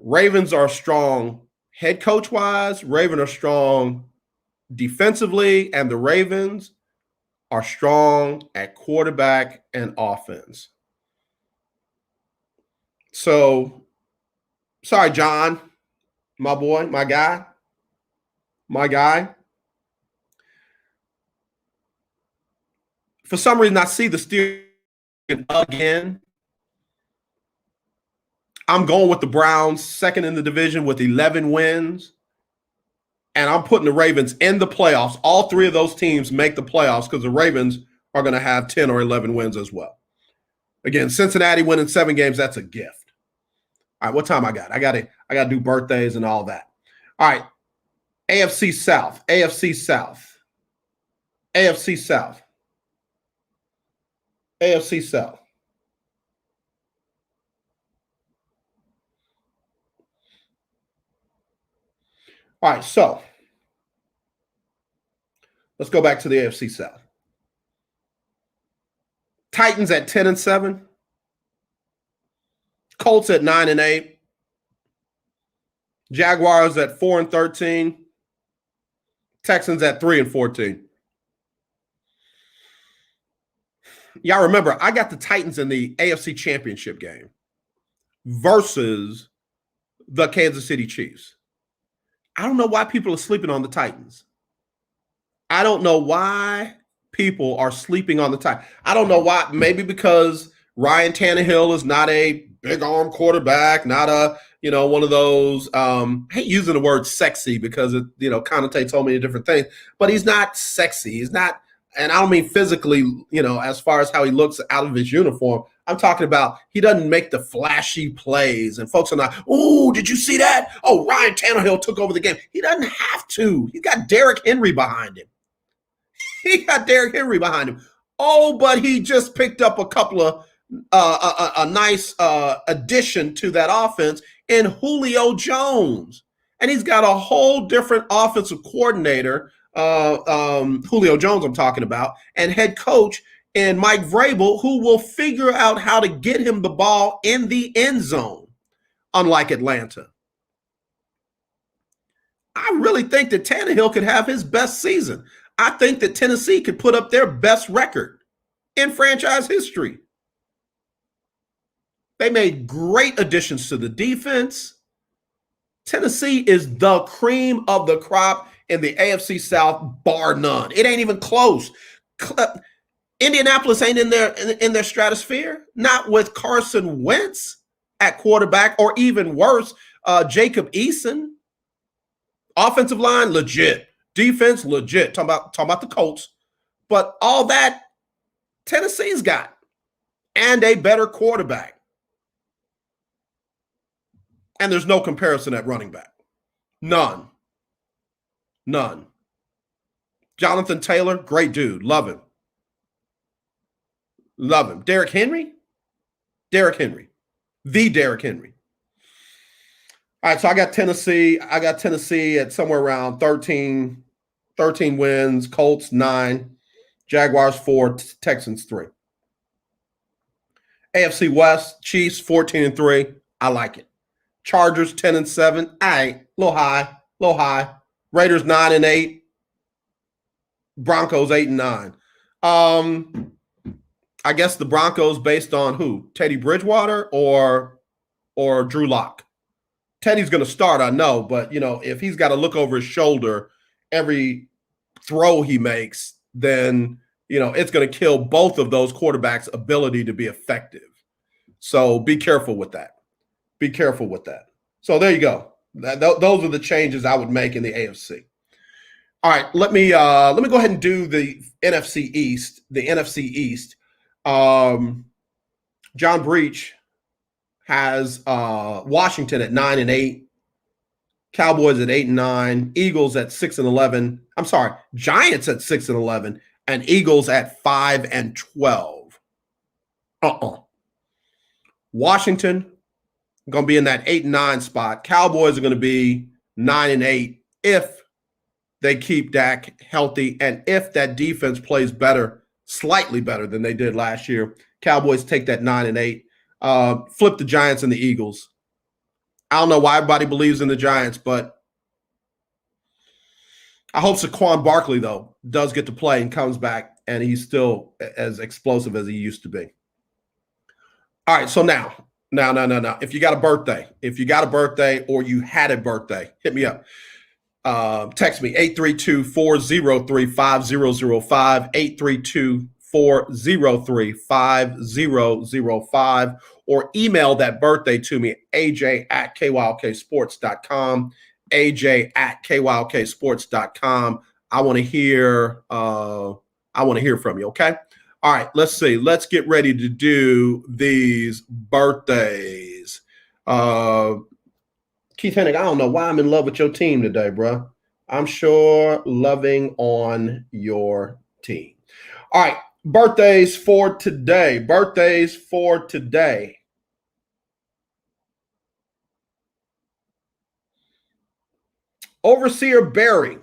Ravens are strong head coach wise. Ravens are strong defensively, and the Ravens are strong at quarterback and offense. So, sorry, John, my boy, my guy. For some reason, I see the Steelers again. I'm going with the Browns, second in the division with 11 wins. And I'm putting the Ravens in the playoffs. All three of those teams make the playoffs because the Ravens are going to have 10 or 11 wins as well. Again, Cincinnati winning 7 games, that's a gift. All right, what time I got? I got to do birthdays and all that. All right, AFC South. All right, so let's go back to the AFC South. Titans at 10-7. Colts at 9-8. Jaguars at 4-13. Texans at 3-14. Y'all remember, I got the Titans in the AFC Championship game versus the Kansas City Chiefs. I don't know why people are sleeping on the Titans. I don't know why people are sleeping on the Titans. I don't know why. Maybe because Ryan Tannehill is not a big arm quarterback, not a, one of those, I hate using the word sexy because it, connotates so many different things, but he's not sexy. He's not, and I don't mean physically, as far as how he looks out of his uniform. I'm talking about he doesn't make the flashy plays, and folks are not, oh, did you see that? Oh, Ryan Tannehill took over the game. He doesn't have to. He got Derrick Henry behind him. Oh, but he just picked up a couple of a nice addition to that offense in Julio Jones. And he's got a whole different offensive coordinator, Julio Jones I'm talking about, and head coach in Mike Vrabel, who will figure out how to get him the ball in the end zone, unlike Atlanta. I really think that Tannehill could have his best season. I think that Tennessee could put up their best record in franchise history. They made great additions to the defense. Tennessee is the cream of the crop in the AFC South, bar none. It ain't even close. Indianapolis ain't in their stratosphere, not with Carson Wentz at quarterback, or even worse, Jacob Eason. Offensive line, legit. Defense, legit. Talking about the Colts. But all that Tennessee's got, and a better quarterback. And there's no comparison at running back. None. Jonathan Taylor, great dude. Love him. Derrick Henry. The Derrick Henry. All right, so I got Tennessee at somewhere around 13 wins, Colts 9, Jaguars 4, Texans 3. AFC West, Chiefs 14-3. I like it. Chargers 10-7. All right, little high. Raiders 9-8. Broncos 8-9. I guess the Broncos based on who? Teddy Bridgewater or Drew Lock? Teddy's going to start, I know, but if he's got to look over his shoulder every throw he makes, then it's going to kill both of those quarterbacks' ability to be effective. So be careful with that. So there you go. Those are the changes I would make in the AFC. All right, let me go ahead and do the NFC East. John Breach has Washington at 9-8, Cowboys at 8-9, Eagles at 6-11. I'm sorry, Giants at 6-11, and Eagles at 5-12. Washington going to be in that 8-9 spot. Cowboys are going to be 9-8 if they keep Dak healthy, and if that defense plays better, slightly better than they did last year. Cowboys take that 9-8. Flip the Giants and the Eagles. I don't know why everybody believes in the Giants, but I hope Saquon Barkley, though, does get to play and comes back, and he's still as explosive as he used to be. All right, so now, if you got a birthday, or you had a birthday, hit me up. Text me 832-403-5005, 832-403-5005, or email that birthday to me, aj@kylksports.com, aj@kylksports.com. I want to hear from you, okay? All right, let's see. Let's get ready to do these birthdays. Keith Hennig, I don't know why I'm in love with your team today, bro. I'm sure loving on your team. All right, birthdays for today. Overseer Berry.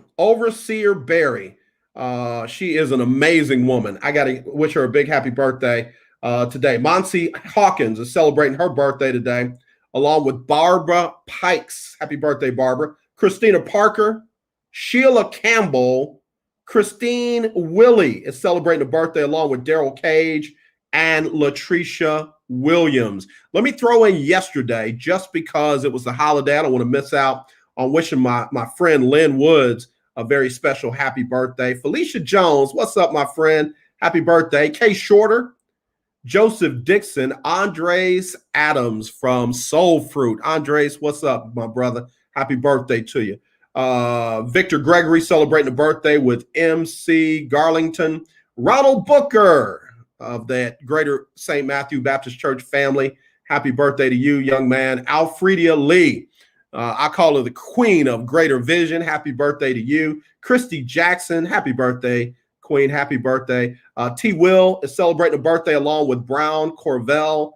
She is an amazing woman. I got to wish her a big happy birthday today. Monsi Hawkins is celebrating her birthday today, along with Barbara Pikes. Happy birthday, Barbara. Christina Parker, Sheila Campbell, Christine Willie is celebrating a birthday along with Daryl Cage and Latricia Williams. Let me throw in yesterday, just because it was the holiday. I don't want to miss out on wishing my friend Lynn Woods a very special happy birthday. Felicia Jones, what's up, my friend? Happy birthday. Kay Shorter, Joseph Dixon, Andres Adams from Soul Fruit. Andres, what's up, my brother? Happy birthday to you. Victor Gregory celebrating a birthday with MC Garlington. Ronald Booker, of that Greater St. Matthew Baptist Church family. Happy birthday to you, young man. Alfredia Lee. I call her the queen of Greater Vision. Happy birthday to you. Christy Jackson. Happy birthday, queen. Happy birthday. T. Will is celebrating a birthday along with Brown Corvell.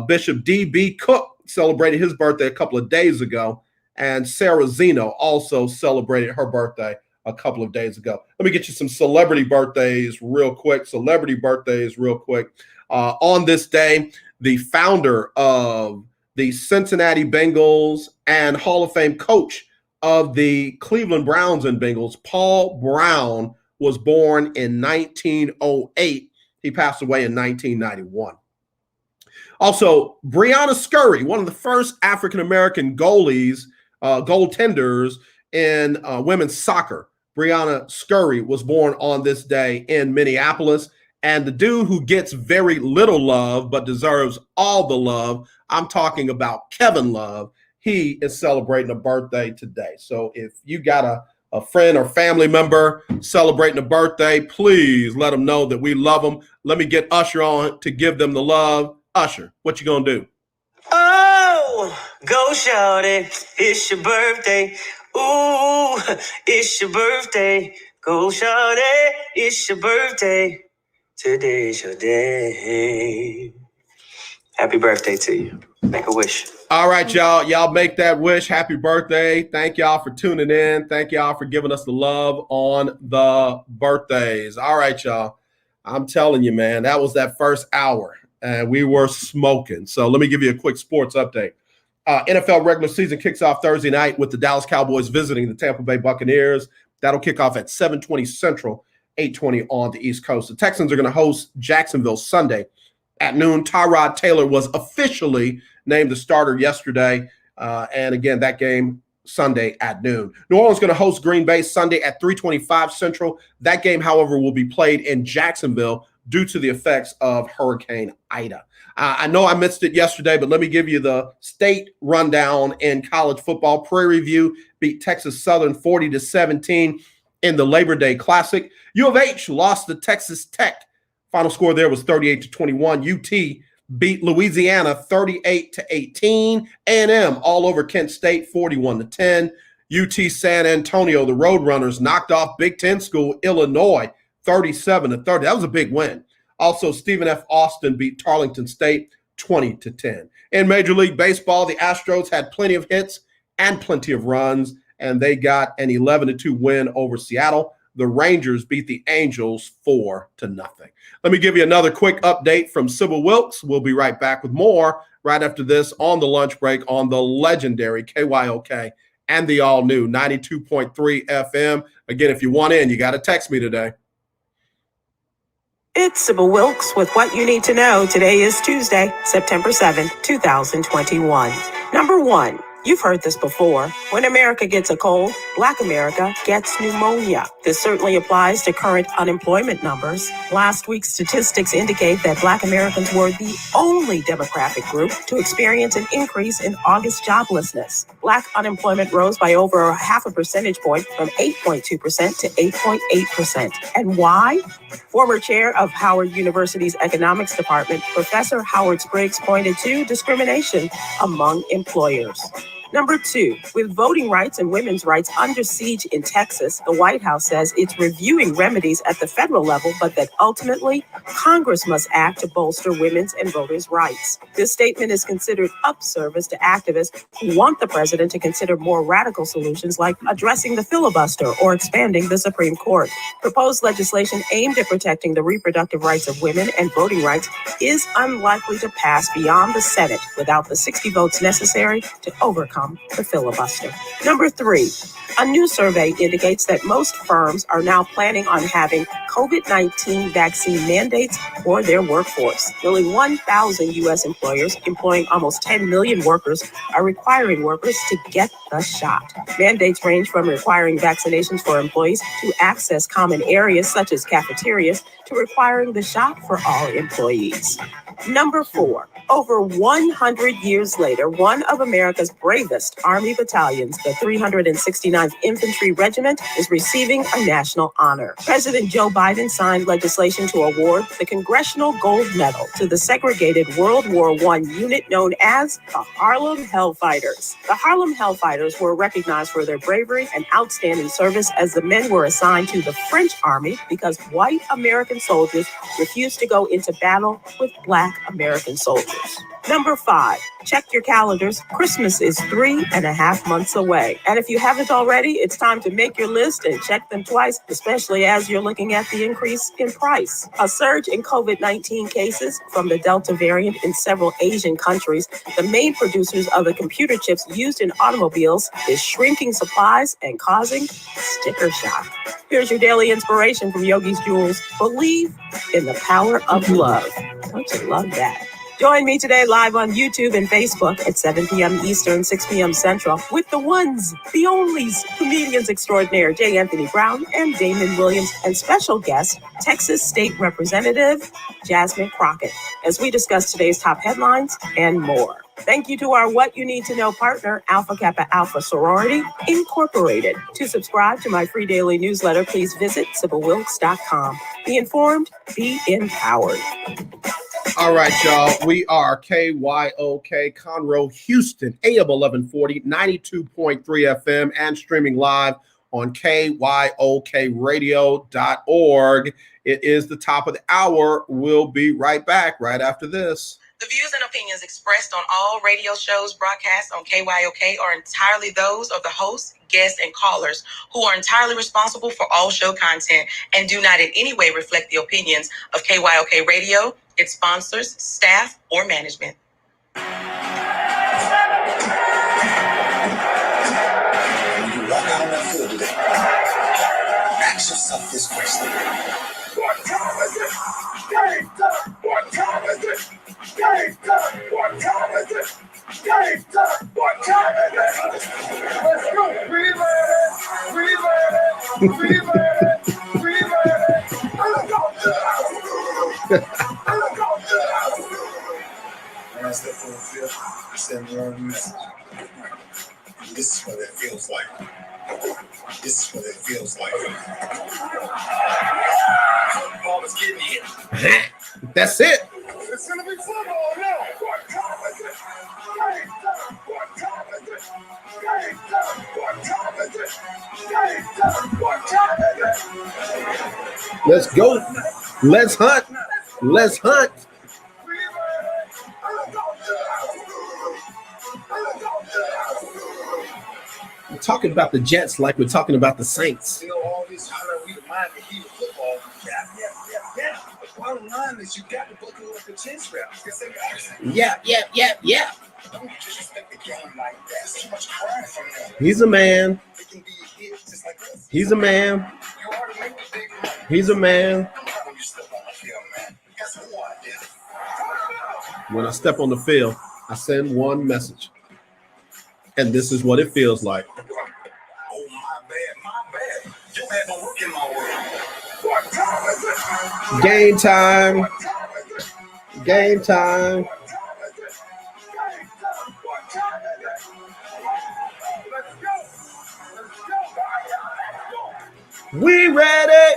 Bishop D.B. Cook celebrated his birthday a couple of days ago. And Sarah Zeno also celebrated her birthday a couple of days ago. Let me get you some celebrity birthdays real quick. On this day, the founder of the Cincinnati Bengals and Hall of Fame coach of the Cleveland Browns and Bengals, Paul Brown, was born in 1908. He passed away in 1991. Also, Brianna Scurry, one of the first African-American goaltenders in women's soccer. Brianna Scurry was born on this day in Minneapolis. And the dude who gets very little love but deserves all the love, I'm talking about Kevin Love. He is celebrating a birthday today. So if you got a friend or family member celebrating a birthday, please let them know that we love them. Let me get Usher on to give them the love. Usher, what you gonna do? Oh, go shout it. It's your birthday. Ooh, it's your birthday. Go shout it. It's your birthday. Today's your day. Happy birthday to you. Make a wish. All right, y'all. Y'all make that wish. Happy birthday. Thank y'all for tuning in. Thank y'all for giving us the love on the birthdays. All right, y'all. I'm telling you, man, that was that first hour, and we were smoking. So let me give you a quick sports update. NFL regular season kicks off Thursday night with the Dallas Cowboys visiting the Tampa Bay Buccaneers. That'll kick off at 7:20 Central, 8:20 on the East Coast. The Texans are going to host Jacksonville Sunday at noon. Tyrod Taylor was officially named the starter yesterday. And again, that game Sunday at noon. New Orleans going to host Green Bay Sunday at 3:25 Central. That game, however, will be played in Jacksonville due to the effects of Hurricane Ida. I know I missed it yesterday, but let me give you the state rundown in college football. Prairie View beat Texas Southern 40-17 in the Labor Day Classic. U of H lost to Texas Tech. Final score there was 38-21. UT beat Louisiana 38-18. A&M all over Kent State 41-10. UT San Antonio, the Roadrunners, knocked off Big Ten school Illinois 37-30. That was a big win. Also, Stephen F. Austin beat Tarleton State 20-10. In Major League Baseball, the Astros had plenty of hits and plenty of runs, and they got an 11-2 win over Seattle. The Rangers beat the Angels 4-0. Let me give you another quick update from Sybil Wilkes. We'll be right back with more right after this on the lunch break on the legendary KYOK and the all-new 92.3 FM. Again, if you want in, you got to text me today. It's Sybil Wilkes with what you need to know. Today is Tuesday, September 7, 2021. Number 1. You've heard this before. When America gets a cold, Black America gets pneumonia. This certainly applies to current unemployment numbers. Last week's statistics indicate that Black Americans were the only demographic group to experience an increase in August joblessness. Black unemployment rose by over 0.5 percentage point from 8.2% to 8.8%. And why? Former chair of Howard University's economics department, Professor Howard Spriggs, pointed to discrimination among employers. Number 2, with voting rights and women's rights under siege in Texas, the White House says it's reviewing remedies at the federal level, but that ultimately Congress must act to bolster women's and voters' rights. This statement is considered upservice to activists who want the president to consider more radical solutions like addressing the filibuster or expanding the Supreme Court. Proposed legislation aimed at protecting the reproductive rights of women and voting rights is unlikely to pass beyond the Senate without the 60 votes necessary to overcome the filibuster. Number 3, a new survey indicates that most firms are now planning on having COVID-19 vaccine mandates for their workforce. Nearly 1,000 U.S. employers employing almost 10 million workers are requiring workers to get the shot. Mandates range from requiring vaccinations for employees to access common areas such as cafeterias to requiring the shot for all employees. Number 4, over 100 years later, one of America's bravest Army battalions, the 369th Infantry Regiment, is receiving a national honor. President Joe Biden signed legislation to award the Congressional Gold Medal to the segregated World War I unit known as the Harlem Hellfighters. The Harlem Hellfighters were recognized for their bravery and outstanding service as the men were assigned to the French Army because white American soldiers refused to go into battle with Black American soldiers. Number 5, check your calendars. Christmas is 3.5 months away. And if you haven't already, it's time to make your list and check them twice, especially as you're looking at the increase in price. A surge in COVID-19 cases from the Delta variant in several Asian countries, the main producers of the computer chips used in automobiles, is shrinking supplies and causing sticker shock. Here's your daily inspiration from Yogi's Jewels. Believe in the power of love. Don't you love that? Join me today live on YouTube and Facebook at 7 p.m. Eastern, 6 p.m. Central with the ones, the onlys, comedians extraordinaire J. Anthony Brown and Damon Williams, and special guest, Texas State Representative Jasmine Crockett, as we discuss today's top headlines and more. Thank you to our What You Need to Know partner, Alpha Kappa Alpha Sorority Incorporated. To subscribe to my free daily newsletter, please visit SybilWilkes.com. Be informed, be empowered. All right, y'all. We are KYOK, Conroe, Houston, AM 1140, 92.3 FM, and streaming live on KYOKradio.org. It is the top of the hour. We'll be right back right after this. The views and opinions expressed on all radio shows broadcast on KYOK are entirely those of the hosts, guests, and callers, who are entirely responsible for all show content and do not in any way reflect the opinions of KYOK Radio, its sponsors, staff, or management. When you walk out on that field today, ask yourself this question. What time is it? Game time! What time is it? Game time! What time is it? Game time! What time is it? Let's go! Reload it! When I step on the field, I send one message. This is what it feels like. This is what it feels like. Football is getting hit. That's it. It's gonna be football now. What time is it? Game time. What time is it? Game time. What time is it? Game time. What time is it? Let's go. Let's hunt. Let's hunt. We're talking about the Jets like we're talking about the Saints. You know, all this holler, we remind the heat of football. Yeah. The bottom line is you got to buckle up the chin straps. Yeah. Don't disrespect the game like that. There's too much crying from them. He's a man. They can be hit just like us. He's a man. You already make the big money. He's a man. When you step on the field, man, that's no idea. When I step on the field, I send one message. And this is what it feels like. Oh, my bad. You had no work in my world. What time is it? Game time. What time is it? Game time. What time is it? Game time. What time is it? Let's go. We ready.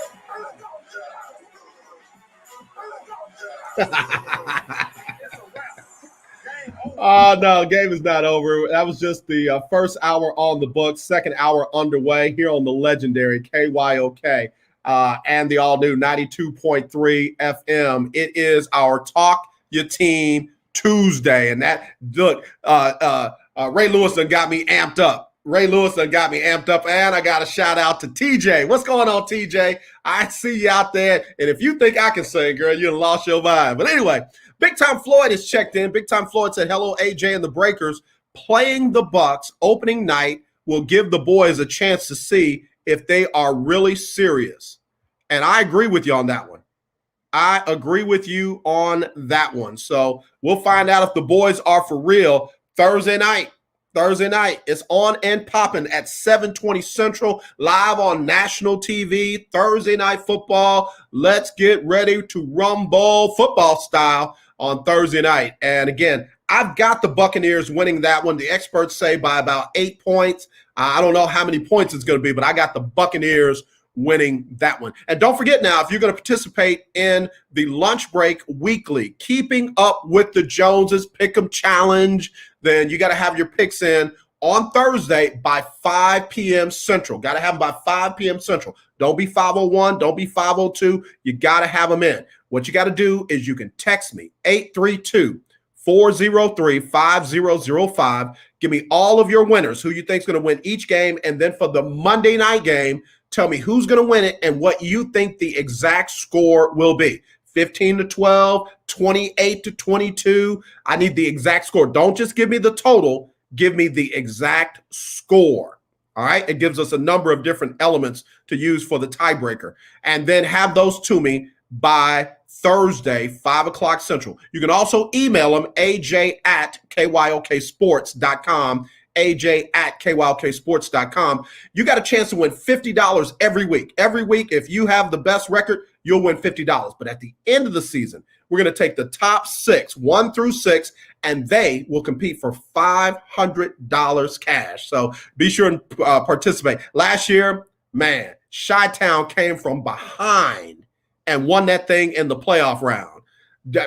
Oh, no, game is not over. That was just the first hour on the books, second hour underway here on the legendary KYOK and the all-new 92.3 FM. It is our Talk Your Team Tuesday. And that, look, Ray Lewis done got me amped up. And I got a shout out to TJ. What's going on, TJ? I see you out there. And if you think I can sing, girl, you done lost your mind. But anyway, Big Time Floyd has checked in. Big Time Floyd said, hello, AJ and the Breakers. Playing the Bucks opening night will give the boys a chance to see if they are really serious. And I agree with you on that one. So we'll find out if the boys are for real Thursday night. Thursday night. It's on and popping at 7:20 Central, live on national TV. Thursday night football. Let's get ready to rumble football style on Thursday night. And again, I've got the Buccaneers winning that one. The experts say by about 8 points. I don't know how many points it's going to be, but I got the Buccaneers winning that one. And don't forget now, if you're going to participate in the Lunch Break Weekly, Keeping Up with the Joneses Pick'em Challenge, then you got to have your picks in on Thursday by 5 p.m. Central. Got to have them by 5 p.m. Central. Don't be 501. Don't be 502. You got to have them in. What you got to do is you can text me, 832-403-5005. Give me all of your winners, who you think is going to win each game. And then for the Monday night game, tell me who's going to win it and what you think the exact score will be. 15-12, 28-22. I need the exact score. Don't just give me the total. Give me the exact score. All right? It gives us a number of different elements to use for the tiebreaker. And then have those to me by Thursday, 5 o'clock Central. You can also email them, aj@kyoksports.com, aj@kyoksports.com. You got a chance to win $50 every week. Every week, if you have the best record, you'll win $50. But at the end of the season, we're going to take the top 6, 1 through 6, and they will compete for $500 cash. So be sure and participate. Last year, man, Chi-Town came from behind and won that thing in the playoff round.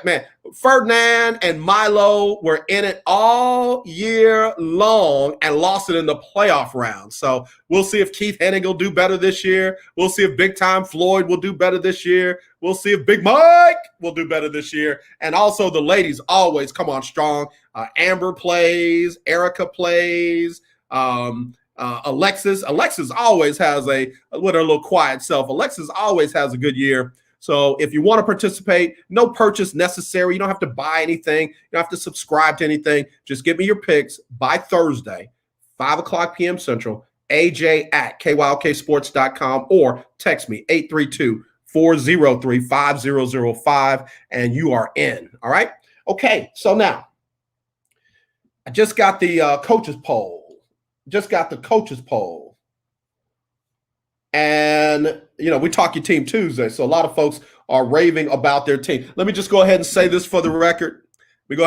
Man, Ferdinand and Milo were in it all year long and lost it in the playoff round. So we'll see if Keith Hennig will do better this year. We'll see if Big Time Floyd will do better this year. We'll see if Big Mike will do better this year. And also the ladies always come on strong. Amber plays, Erica plays, Alexis always has with her little quiet self. Alexis always has a good year. So if you want to participate, no purchase necessary. You don't have to buy anything. You don't have to subscribe to anything. Just give me your picks by Thursday, 5 o'clock p.m. Central, aj@kyoksports.com, or text me, 832-403-5005, and you are in. All right? Okay, so now I just got the coaches poll. And, we talk your team Tuesday, so a lot of folks are raving about their team. Let me just go ahead and say this for the record. The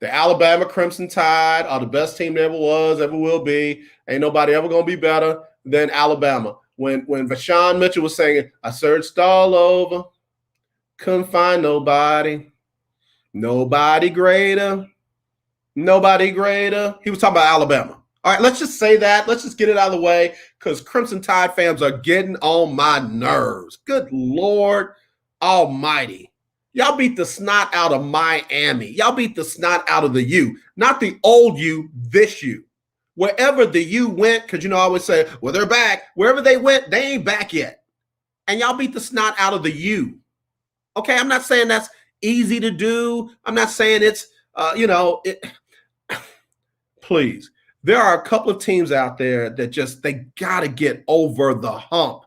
Alabama Crimson Tide are the best team there ever was, ever will be. Ain't nobody ever going to be better than Alabama. When Vashawn Mitchell was saying, I searched all over, couldn't find nobody greater. He was talking about Alabama. All right, let's just say that. Let's just get it out of the way because Crimson Tide fans are getting on my nerves. Good Lord Almighty. Y'all beat the snot out of Miami. Y'all beat the snot out of the U. Not the old U, this U. Wherever the U went, because, I always say, well, they're back. Wherever they went, they ain't back yet. And y'all beat the snot out of the U. Okay, I'm not saying that's easy to do. I'm not saying it's, please. There are a couple of teams out there that they got to get over the hump.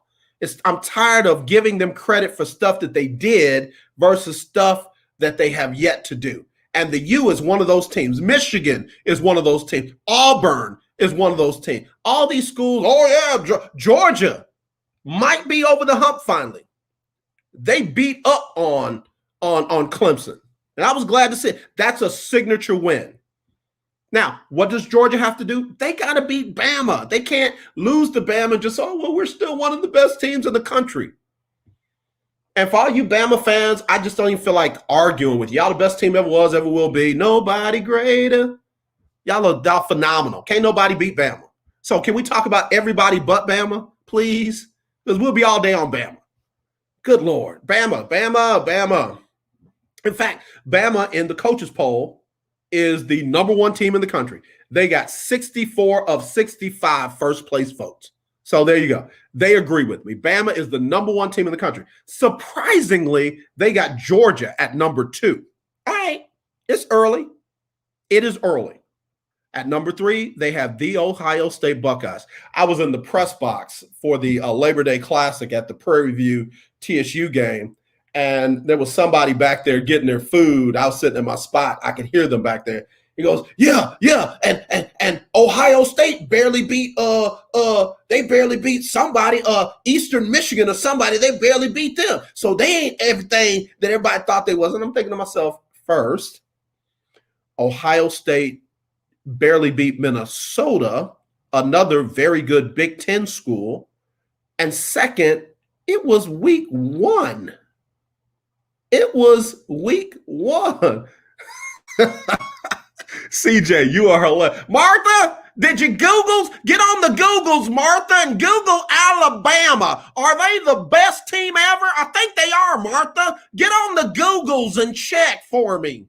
I'm tired of giving them credit for stuff that they did versus stuff that they have yet to do. And the U is one of those teams. Michigan is one of those teams. Auburn is one of those teams. All these schools, Georgia might be over the hump finally. They beat up on Clemson. And I was glad to see it. That's a signature win. Now, what does Georgia have to do? They got to beat Bama. They can't lose to Bama and just, we're still one of the best teams in the country. And for all you Bama fans, I just don't even feel like arguing with you. Y'all the best team ever was, ever will be. Nobody greater. Y'all are phenomenal. Can't nobody beat Bama. So can we talk about everybody but Bama, please? Because we'll be all day on Bama. Good Lord. Bama. In fact, Bama in the coaches poll is the number 1 team in the country. They got 64 of 65 first place votes. So there you go. They agree with me. Bama is the number 1 team in the country. Surprisingly, they got Georgia at number 2. All right. It's early. It is early. At number 3, they have the Ohio State Buckeyes. I was in the press box for the Labor Day Classic at the Prairie View TSU game, and there was somebody back there getting their food. I was sitting in my spot. I could hear them back there. He goes, yeah, and Ohio State barely beat they barely beat somebody, Eastern Michigan or somebody. They barely beat them. So they ain't everything that everybody thought they was. And I'm thinking to myself, first, Ohio State barely beat Minnesota, another very good Big Ten school. And second, it was week 1. It was week 1. CJ, you are hilarious. Martha, did you Googles? Get on the Googles, Martha, and Google Alabama. Are they the best team ever? I think they are, Martha. Get on the Googles and check for me.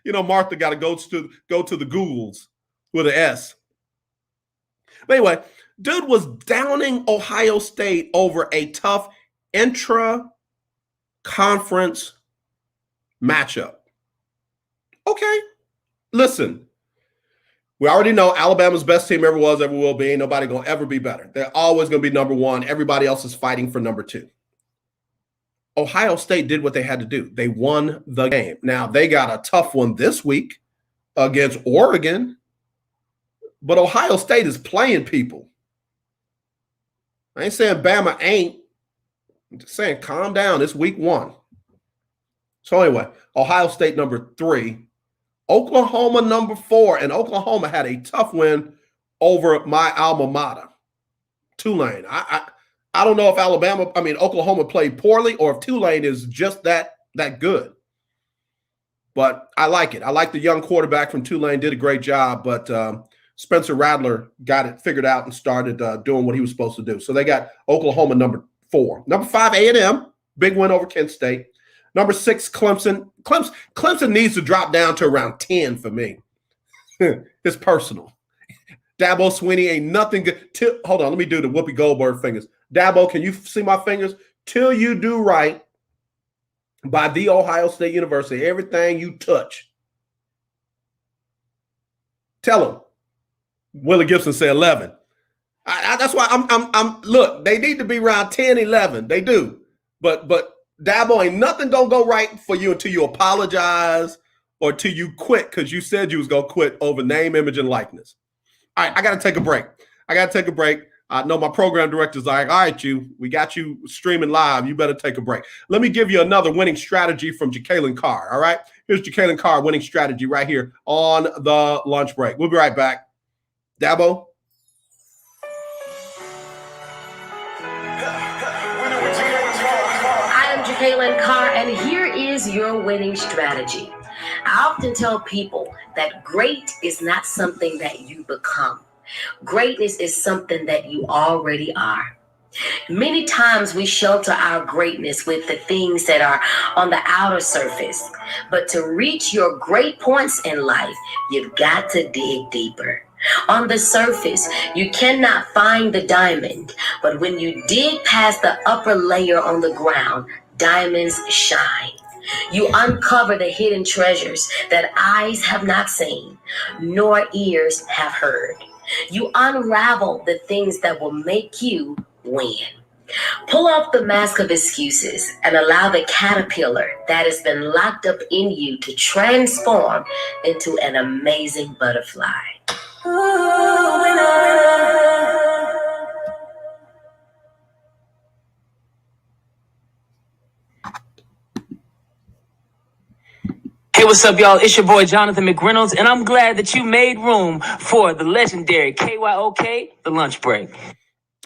You know, Martha got to go to the Googles with an S. But anyway, dude was downing Ohio State over a tough intra-conference matchup. Okay, listen, we already know Alabama's best team ever was, ever will be. Ain't nobody going to ever be better. They're always going to be number 1. Everybody else is fighting for number 2. Ohio State did what they had to do. They won the game. Now, they got a tough one this week against Oregon, but Ohio State is playing people. I ain't saying Bama ain't. I'm just saying calm down. It's week 1. So anyway, Ohio State number 3. Oklahoma number 4, and Oklahoma had a tough win over my alma mater, Tulane. I don't know if Oklahoma played poorly or if Tulane is just that good. But I like it. I like the young quarterback from Tulane, did a great job, but Spencer Rattler got it figured out and started doing what he was supposed to do. So they got Oklahoma number 4. Number 5, A&M, big win over Kent State. Number 6, Clemson. Clemson needs to drop down to around 10 for me. It's personal. Dabo Swinney ain't nothing good. Hold on, let me do the Whoopi Goldberg fingers. Dabo, can you see my fingers? Till you do right by The Ohio State University, everything you touch. Tell them. Willie Gibson said 11. That's why I'm look, they need to be around 10, 11. They do. But Dabo, ain't nothing gonna go right for you until you apologize or till you quit because you said you was gonna quit over name, image, and likeness. All right, I gotta take a break. I know my program director's like, all right, we got you streaming live. You better take a break. Let me give you another winning strategy from Jacqueline Carr. All right, here's Jacqueline Carr winning strategy right here on the lunch break. We'll be right back. Dabo. Jacqueline Carr, and here is your winning strategy. I often tell people that great is not something that you become. Greatness is something that you already are. Many times we shelter our greatness with the things that are on the outer surface. But to reach your great points in life, you've got to dig deeper. On the surface, you cannot find the diamond, but when you dig past the upper layer on the ground, diamonds shine. You uncover the hidden treasures that eyes have not seen, nor ears have heard. You unravel the things that will make you win. Pull off the mask of excuses and allow the caterpillar that has been locked up in you to transform into an amazing butterfly. Ooh, winner. Hey, what's up, y'all? It's your boy, Jonathan McReynolds, and I'm glad that you made room for the legendary KYOK, The Lunch Break.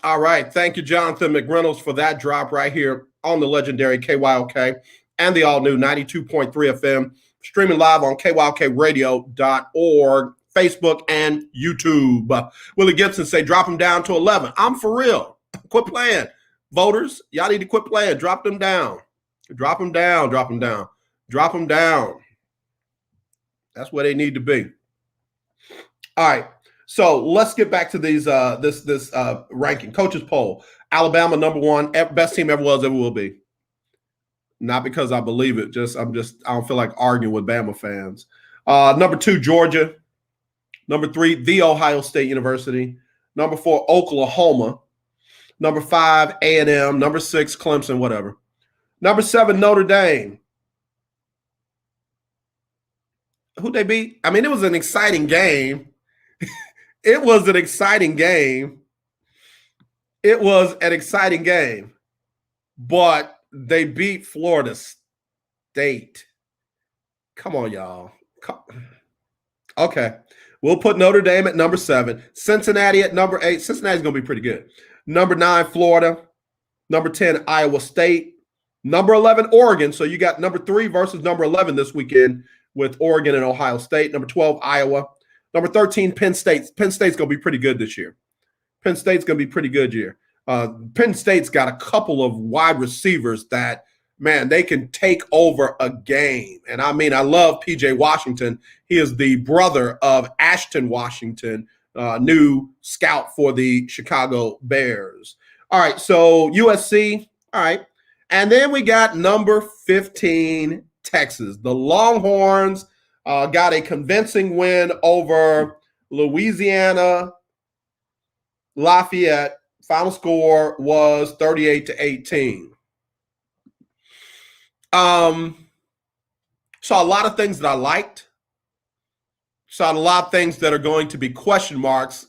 All right. Thank you, Jonathan McReynolds, for that drop right here on the legendary KYOK and the all-new 92.3 FM, streaming live on KYOKradio.org, Facebook, and YouTube. Willie Gibson say, drop them down to 11. I'm for real. Quit playing. Voters, y'all need to quit playing. Drop them down. Drop them down. Drop them down. Drop them down. That's where they need to be. All right. So let's get back to these this ranking. Coaches poll. Alabama number 1, best team ever was, ever will be. Not because I believe it. I don't feel like arguing with Bama fans. Number 2, Georgia. Number 3, The Ohio State University. Number 4, Oklahoma. Number 5, A&M. Number 6, Clemson, whatever. Number 7, Notre Dame. Who'd they beat? I mean, it was an exciting game. It was an exciting game. It was an exciting game. But they beat Florida State. Come on, y'all. Okay. We'll put Notre Dame at number 7. Cincinnati at number 8. Cincinnati's going to be pretty good. Number 9, Florida. Number 10, Iowa State. Number 11, Oregon. So you got number 3 versus number 11 this weekend with Oregon and Ohio State. Number 12, Iowa. Number 13, Penn State. Penn State's going to be pretty good this year. Penn State's going to be pretty good year. Penn State's got a couple of wide receivers that, man, they can take over a game. And I mean, I love P.J. Washington. He is the brother of Ashton Washington, new scout for the Chicago Bears. All right, so USC. All right. And then we got number 15, Texas. The Longhorns got a convincing win over Louisiana Lafayette. Final score was 38-18. Saw a lot of things that I liked. Saw a lot of things that are going to be question marks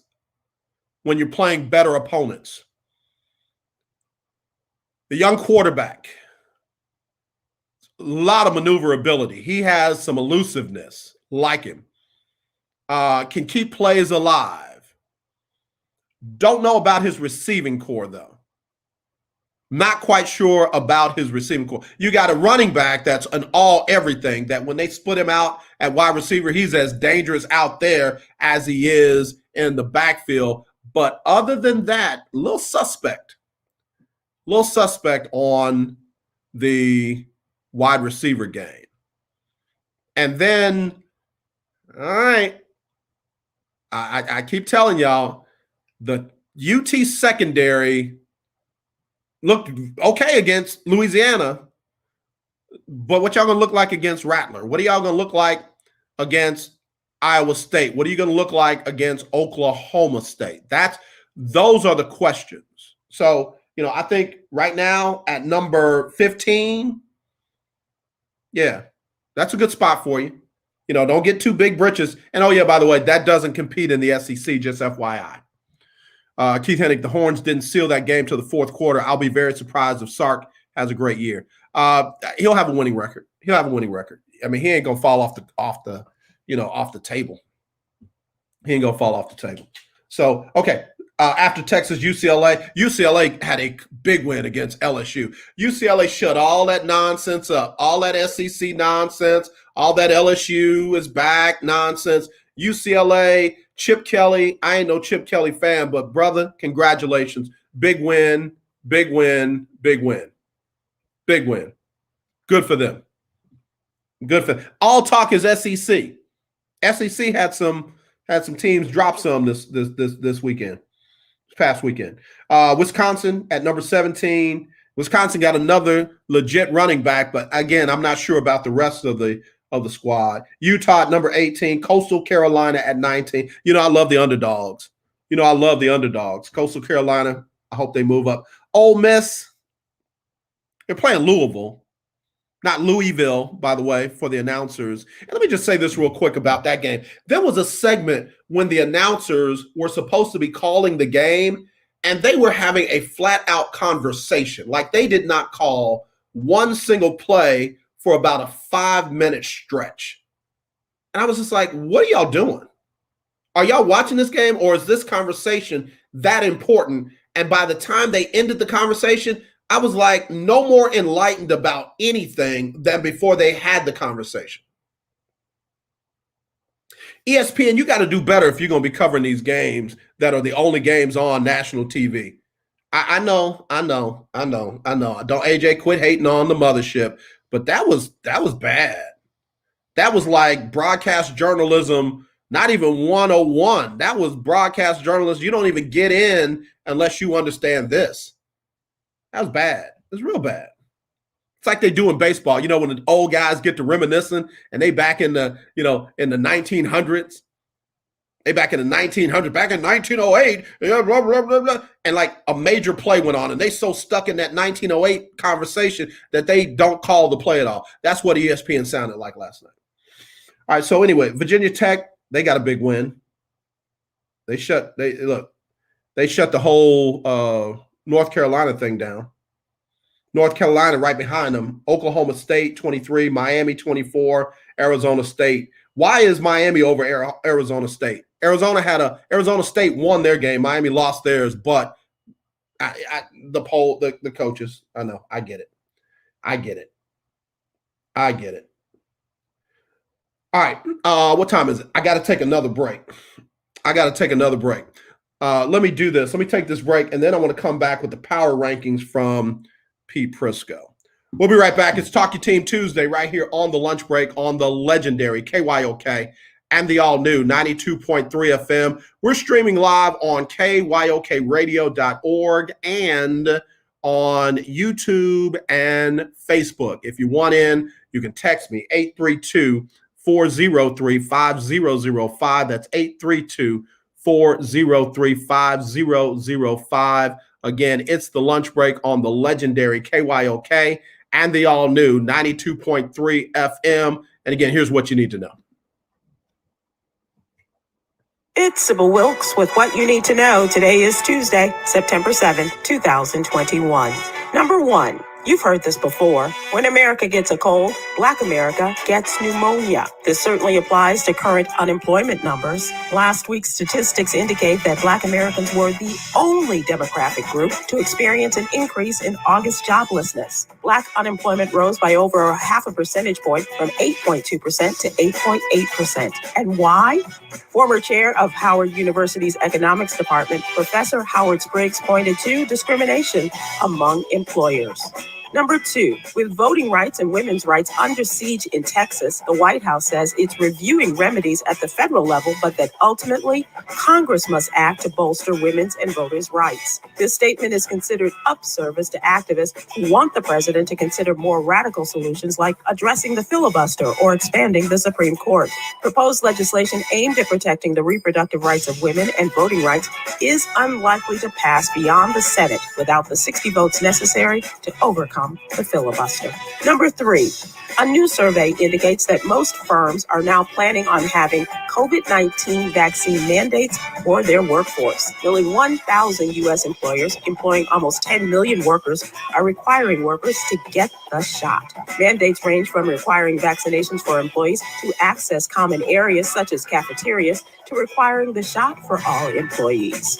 when you're playing better opponents. The young quarterback, a lot of maneuverability. He has some elusiveness, like him. Can keep plays alive. Don't know about his receiving core, though. Not quite sure about his receiving core. You got a running back that's an all everything, that when they split him out at wide receiver, he's as dangerous out there as he is in the backfield. But other than that, a little suspect on the wide receiver game. And then, all right, I keep telling y'all, the UT secondary looked okay against Louisiana, but what y'all going to look like against Rattler? What are y'all going to look like against Iowa State? What are you going to look like against Oklahoma State? Those are the questions. So, I think right now at number 15, yeah, that's a good spot for you. Don't get too big britches. And, oh, yeah, by the way, that doesn't compete in the SEC, just FYI. Keith Hennig, the Horns didn't seal that game to the fourth quarter. I'll be very surprised if Sark has a great year. He'll have a winning record. I mean, he ain't gonna fall off the table. He ain't gonna fall off the table. So, okay. After Texas, UCLA had a big win against LSU. UCLA shut all that nonsense up, all that SEC nonsense, all that LSU is back nonsense. UCLA, Chip Kelly, I ain't no Chip Kelly fan, but brother, congratulations. Big win, big win, big win. Big win. Good for them. All talk is SEC. SEC had some teams drop some this weekend. This past weekend. Wisconsin at number 17. Wisconsin got another legit running back, but again, I'm not sure about the rest of the squad. Utah at number 18, Coastal Carolina at 19. I love the underdogs. Coastal Carolina, I hope they move up. Ole Miss, they're playing Louisville, not Louisville, by the way, for the announcers. And let me just say this real quick about that game. There was a segment when the announcers were supposed to be calling the game, and they were having a flat-out conversation. Like, they did not call one single play for about a 5-minute stretch. And I was just like, what are y'all doing? Are y'all watching this game, or is this conversation that important? And by the time they ended the conversation, I was like no more enlightened about anything than before they had the conversation. ESPN, you got to do better if you're going to be covering these games that are the only games on national TV. I know. Don't AJ quit hating on the mothership. But that was bad. That was like broadcast journalism, not even 101. That was broadcast journalism. You don't even get in unless you understand this. That was bad. It was real bad. It's like they do in baseball. When the old guys get to reminiscing and they back in the, in the 1900s, They back in the 1900s, back in 1908, blah, blah, blah, blah, blah. And like a major play went on, and they so stuck in that 1908 conversation that they don't call the play at all. That's what ESPN sounded like last night. All right, so anyway, Virginia Tech, they got a big win. They shut the whole North Carolina thing down. North Carolina right behind them. Oklahoma State 23, Miami 24, Arizona State. Why is Miami over Arizona State? Arizona State won their game. Miami lost theirs, but the coaches, I know, I get it. All right, what time is it? I got to take another break. Let me do this. Let me take this break, and then I want to come back with the power rankings from Pete Prisco. We'll be right back. It's Talk Your Team Tuesday right here on the lunch break on the legendary KYOK and the all-new 92.3 FM. We're streaming live on kyokradio.org and on YouTube and Facebook. If you want in, you can text me, 832-403-5005. That's 832-403-5005. Again, it's the lunch break on the legendary KYOK and the all-new 92.3 FM. And again, here's what you need to know. It's Sybil Wilkes with what you need to know. Today is Tuesday, September 7th, 2021. Number 1. You've heard this before. When America gets a cold, Black America gets pneumonia. This certainly applies to current unemployment numbers. Last week's statistics indicate that Black Americans were the only demographic group to experience an increase in August joblessness. Black unemployment rose by over 0.5 percentage point from 8.2% to 8.8%. And why? Former chair of Howard University's economics department, Professor Howard Spriggs, pointed to discrimination among employers. Number 2, with voting rights and women's rights under siege in Texas, the White House says it's reviewing remedies at the federal level, but that ultimately Congress must act to bolster women's and voters' rights. This statement is considered upservice to activists who want the president to consider more radical solutions like addressing the filibuster or expanding the Supreme Court. Proposed legislation aimed at protecting the reproductive rights of women and voting rights is unlikely to pass beyond the Senate without the 60 votes necessary to overcome the filibuster. Number 3, a new survey indicates that most firms are now planning on having COVID-19 vaccine mandates for their workforce. Nearly 1,000 U.S. employers employing almost 10 million workers are requiring workers to get the shot. Mandates range from requiring vaccinations for employees to access common areas such as cafeterias to requiring the shot for all employees.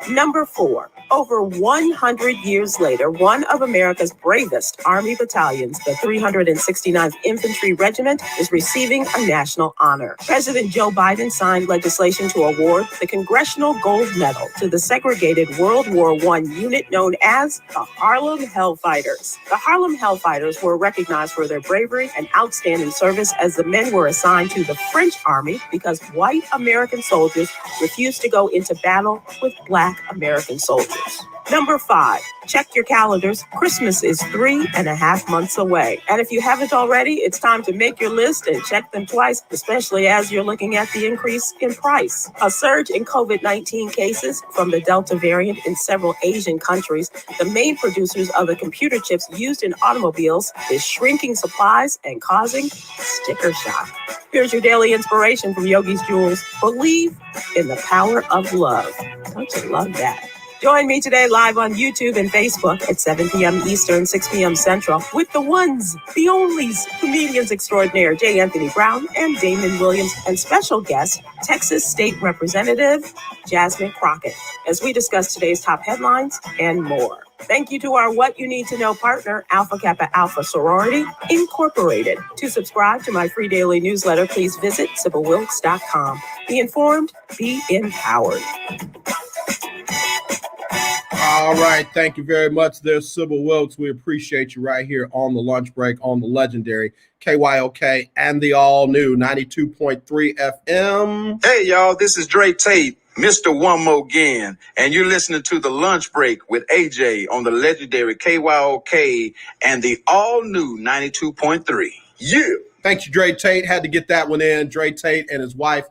Number 4, over 100 years later, one of America's bravest Army battalions, the 369th Infantry Regiment, is receiving a national honor. President Joe Biden signed legislation to award the Congressional Gold Medal to the segregated World War I unit known as the Harlem Hellfighters. The Harlem Hellfighters were recognized for their bravery and outstanding service as the men were assigned to the French Army because white American soldiers refused to go into battle with Black American soldiers. Number 5, check your calendars. Christmas is 3.5 months away. And if you haven't already, it's time to make your list and check them twice, especially as you're looking at the increase in price. A surge in COVID-19 cases from the Delta variant in several Asian countries, the main producers of the computer chips used in automobiles, is shrinking supplies and causing sticker shock. Here's your daily inspiration from Yogi's Jewels. Believe in the power of love. Don't you love that? Join me today live on YouTube and Facebook at 7 p.m. Eastern, 6 p.m. Central with the ones, the onlys, comedians extraordinaire J. Anthony Brown and Damon Williams, and special guest, Texas State Representative Jasmine Crockett, as we discuss today's top headlines and more. Thank you to our What You Need to Know partner, Alpha Kappa Alpha Sorority Incorporated. To subscribe to my free daily newsletter, please visit SybilWilkes.com. Be informed, be empowered. All right. Thank you very much. There's Sybil Wilkes. We appreciate you right here on the lunch break on the legendary KYOK and the all-new 92.3 FM. Hey, y'all, this is Dre Tate, Mr. One More Again, and you're listening to The Lunch Break with AJ on the legendary KYOK and the all-new 92.3. Yeah. Thank you, Dre Tate. Had to get that one in. Dre Tate and his wife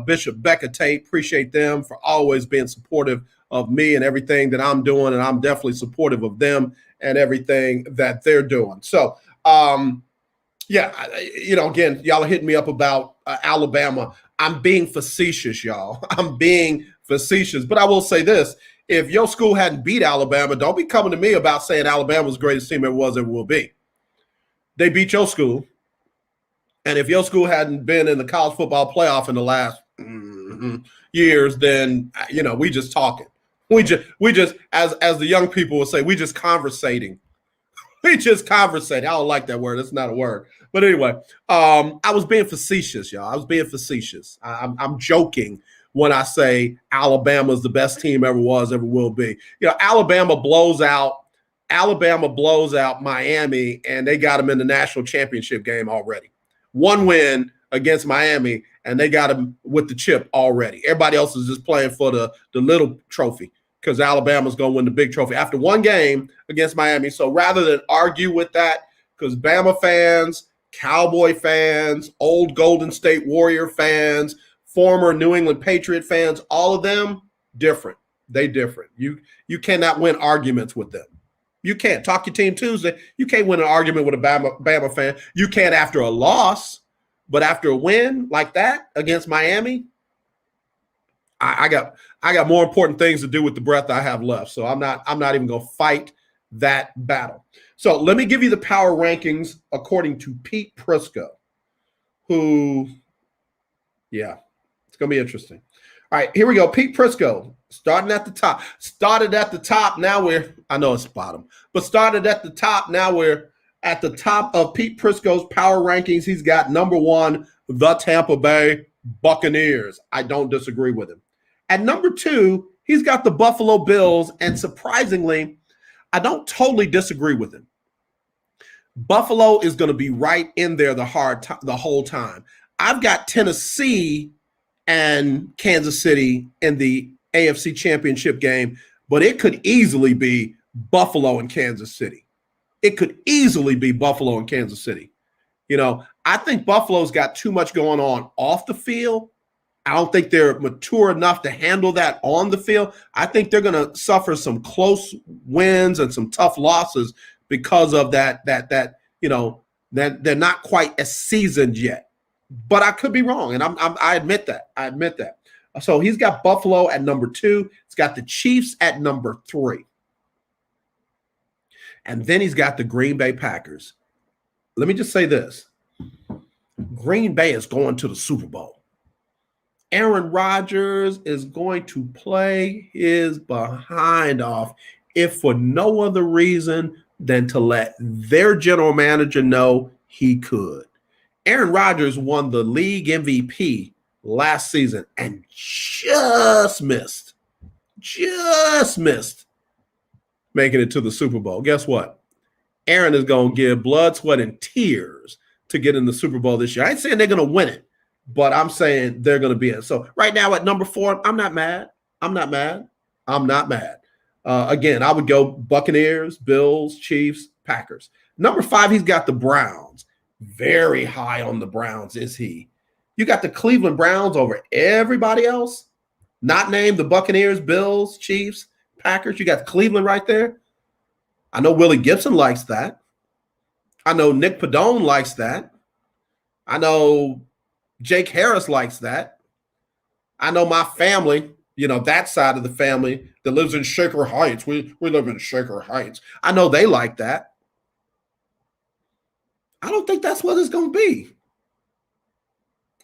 Bishop Becca Tate. Appreciate them for always being supportive of me and everything that I'm doing, and I'm definitely supportive of them and everything that they're doing. So, again, y'all are hitting me up about Alabama. I'm being facetious, y'all. I'm being facetious, but I will say this. If your school hadn't beat Alabama, don't be coming to me about saying Alabama's the greatest team ever was, ever will be. They beat your school. And if your school hadn't been in the college football playoff in the last years, then, we just talking. We just, as the young people will say, we just conversating. We just conversating. I don't like that word. It's not a word. But anyway, I was being facetious, y'all. I was being facetious. I'm joking when I say Alabama's the best team ever was, ever will be. Alabama blows out Miami, and they got them in the national championship game already. One win against Miami, and they got them with the chip already. Everybody else is just playing for the little trophy because Alabama's going to win the big trophy after one game against Miami. So rather than argue with that, because Bama fans, Cowboy fans, old Golden State Warrior fans, former New England Patriot fans, all of them different. They different. You cannot win arguments with them. You can't. Talk your team Tuesday. You can't win an argument with a Bama fan. You can after a loss, but after a win like that against Miami, I got more important things to do with the breath I have left. So I'm not even going to fight that battle. So let me give you the power rankings according to Pete Prisco, who, it's going to be interesting. All right, here we go. Pete Prisco, starting at the top. Started at the top. Now I know it's bottom, but started at the top. Now we're at the top of Pete Prisco's power rankings. He's got number 1, the Tampa Bay Buccaneers. I don't disagree with him. At number 2, he's got the Buffalo Bills, and surprisingly, I don't totally disagree with him. Buffalo is going to be right in there the whole time. I've got Tennessee and Kansas City in the AFC Championship game, but it could easily be Buffalo and Kansas City. It could easily be Buffalo and Kansas City. I think Buffalo's got too much going on off the field. I don't think they're mature enough to handle that on the field. I think they're going to suffer some close wins and some tough losses because of that that they're not quite as seasoned yet. But I could be wrong, and I admit that. So he's got Buffalo at number 2. He's got the Chiefs at number 3. And then he's got the Green Bay Packers. Let me just say this. Green Bay is going to the Super Bowl. Aaron Rodgers is going to play his behind off, if for no other reason than to let their general manager know he could. Aaron Rodgers won the league MVP last season and just missed making it to the Super Bowl. Guess what? Aaron is going to give blood, sweat, and tears to get in the Super Bowl this year. I ain't saying they're going to win it, but I'm saying they're going to be in. So right now at number 4, I'm not mad. Again, I would go Buccaneers, Bills, Chiefs, Packers. Number 5, he's got the Browns. Very high on the Browns, is he? You got the Cleveland Browns over everybody else, not named the Buccaneers, Bills, Chiefs, Packers. You got Cleveland right there. I know Willie Gibson likes that. I know Nick Padone likes that. I know Jake Harris likes that. I know my family, that side of the family that lives in Shaker Heights. We live in Shaker Heights. I know they like that. I don't think that's what it's going to be.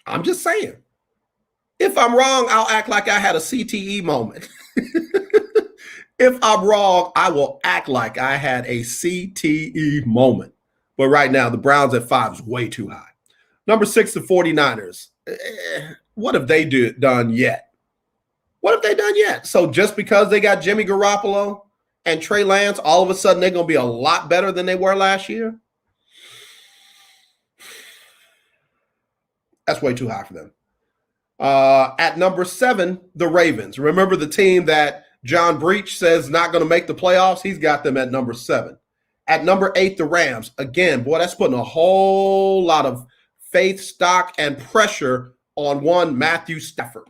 I'm just saying. If I'm wrong, I'll act like I had a CTE moment. If I'm wrong, I will act like I had a CTE moment. But right now, the Browns at 5 is way too high. Number 6, the 49ers. What have they done yet? So just because they got Jimmy Garoppolo and Trey Lance, all of a sudden they're going to be a lot better than they were last year? That's way too high for them. At number 7, the Ravens. Remember the team that John Breach says not going to make the playoffs? He's got them at number 7. At number 8, the Rams. Again, boy, that's putting a whole lot of faith, stock, and pressure on one Matthew Stafford.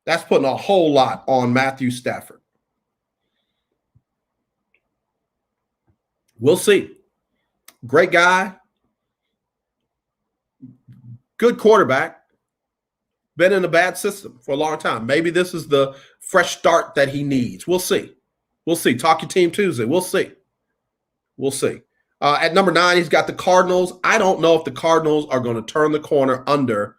That's putting a whole lot on Matthew Stafford. We'll see. Great guy. Good quarterback. Been in a bad system for a long time. Maybe this is the fresh start that he needs. We'll see. We'll see. Talk your team Tuesday. We'll see. We'll see. At number 9, he's got the Cardinals. I don't know if the Cardinals are going to turn the corner under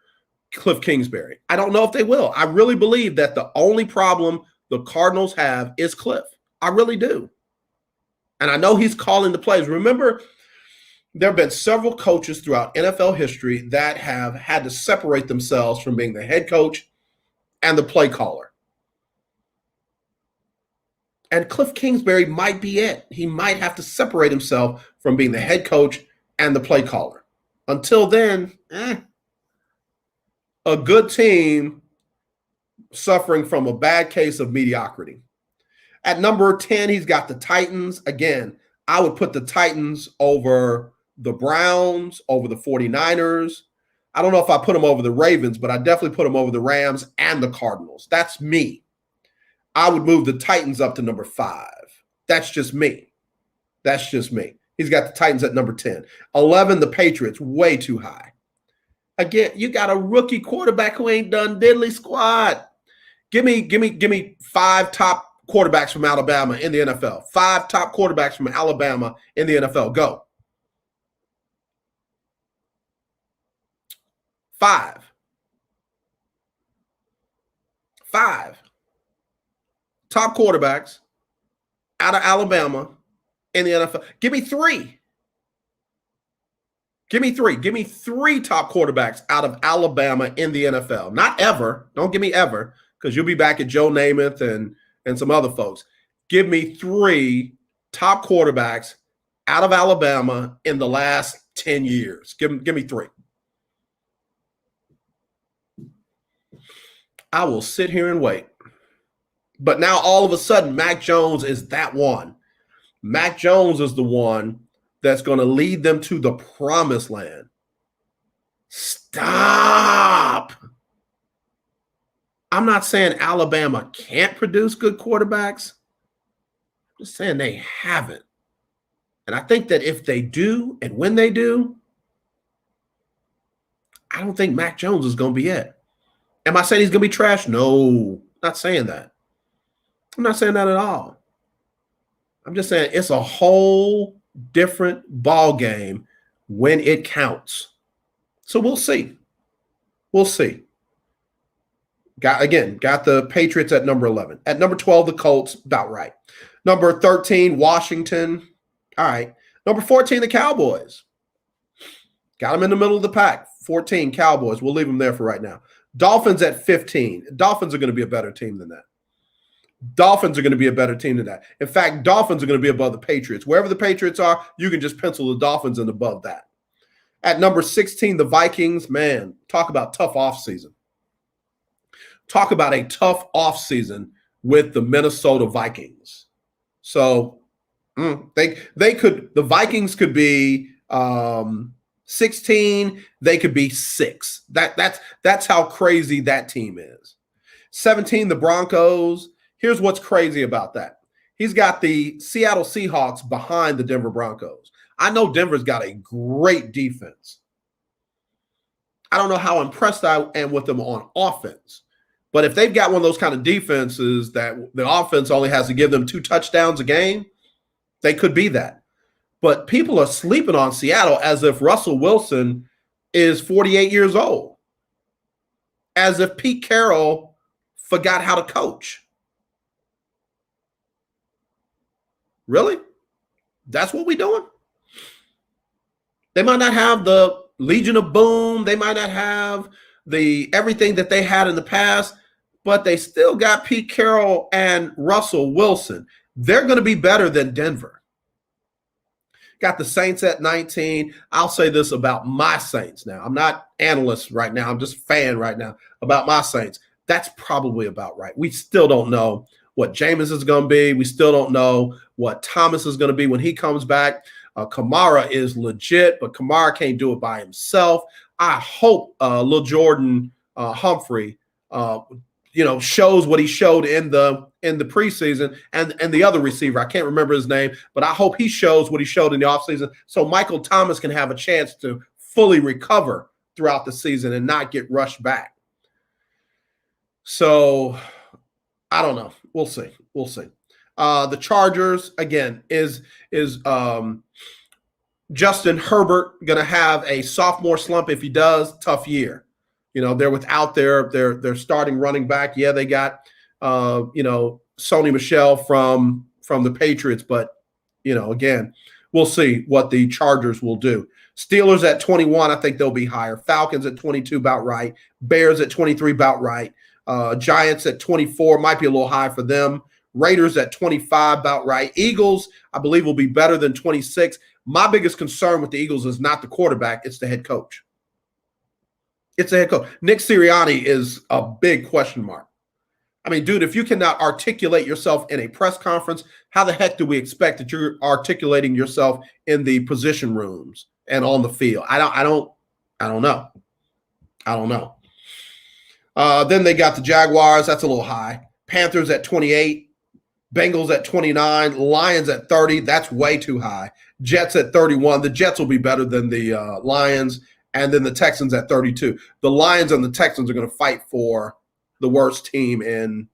Cliff Kingsbury. I don't know if they will. I really believe that the only problem the Cardinals have is Cliff. I really do. And I know he's calling the plays. Remember, there have been several coaches throughout NFL history that have had to separate themselves from being the head coach and the play caller. And Cliff Kingsbury might be it. He might have to separate himself from being the head coach and the play caller. Until then, a good team suffering from a bad case of mediocrity. At number 10, he's got the Titans. Again, I would put the Titans over the Browns, over the 49ers. I don't know if I put them over the Ravens, but I definitely put them over the Rams and the Cardinals. That's me. I would move the Titans up to number 5. That's just me. That's just me. He's got the Titans at number 10. 11, the Patriots, way too high. Again, you got a rookie quarterback who ain't done diddly squat. Give me 5 top quarterbacks from Alabama in the NFL. 5 top quarterbacks from Alabama in the NFL. Go. 5. Top quarterbacks out of Alabama in the NFL. Give me 3. Give me 3. Give me 3 top quarterbacks out of Alabama in the NFL. Not ever. Don't give me ever, because you'll be back at Joe Namath and some other folks. Give me 3 top quarterbacks out of Alabama in the last 10 years. Give me 3. I will sit here and wait. But now all of a sudden, Mac Jones is that one. Mac Jones is the one that's going to lead them to the promised land. Stop. I'm not saying Alabama can't produce good quarterbacks. I'm just saying they haven't. And I think that if they do, and when they do, I don't think Mac Jones is going to be it. Am I saying he's going to be trash? No, not saying that. I'm not saying that at all. I'm just saying it's a whole different ball game when it counts. So we'll see. We'll see. Got the Patriots at number 11. At number 12, the Colts, about right. Number 13, Washington. All right. Number 14, the Cowboys. Got them in the middle of the pack. 14, Cowboys. We'll leave them there for right now. Dolphins at 15. Dolphins are going to be a better team than that. Dolphins are going to be a better team than that. In fact, Dolphins are going to be above the Patriots. Wherever the Patriots are, you can just pencil the Dolphins in above that. At number 16, the Vikings. Man, talk about tough offseason. Talk about a tough offseason with the Minnesota Vikings. So the Vikings could be 16. They could be 6. That's how crazy that team is. 17, the Broncos. Here's what's crazy about that. He's got the Seattle Seahawks behind the Denver Broncos. I know Denver's got a great defense. I don't know how impressed I am with them on offense. But if they've got one of those kind of defenses that the offense only has to give them 2 touchdowns a game, they could be that. But people are sleeping on Seattle as if Russell Wilson is 48 years old. As if Pete Carroll forgot how to coach. Really? That's what we're doing? They might not have the Legion of Boom. They might not have the everything that they had in the past, but they still got Pete Carroll and Russell Wilson. They're going to be better than Denver. Got the Saints at 19. I'll say this about my Saints now. I'm not analyst right now. I'm just fan right now about my Saints. That's probably about right. We still don't know what Jameis is going to be. We still don't know what Thomas is going to be when he comes back. Kamara is legit, but Kamara can't do it by himself. I hope Lil Jordan Humphrey, shows what he showed in the preseason, and the other receiver, I can't remember his name, but I hope he shows what he showed in the offseason so Michael Thomas can have a chance to fully recover throughout the season and not get rushed back. So I don't know. We'll see. The Chargers, again, is Justin Herbert going to have a sophomore slump? If he does, tough year. They're without their starting running back. Yeah, they got Sony Michel from the Patriots, but again, we'll see what the Chargers will do. Steelers at 21, I think they'll be higher. Falcons at 22, about right. Bears at 23, about right. Giants at 24, might be a little high for them. Raiders at 25, about right. Eagles, I believe, will be better than 26. My biggest concern with the Eagles is not the quarterback, it's the head coach. It's the head coach. Nick Sirianni is a big question mark. I mean, dude, if you cannot articulate yourself in a press conference, how the heck do we expect that you're articulating yourself in the position rooms and on the field? I don't know. Then they got the Jaguars. That's a little high. Panthers at 28. Bengals at 29. Lions at 30. That's way too high. Jets at 31. The Jets will be better than the Lions. And then the Texans at 32. The Lions and the Texans are going to fight for the worst team in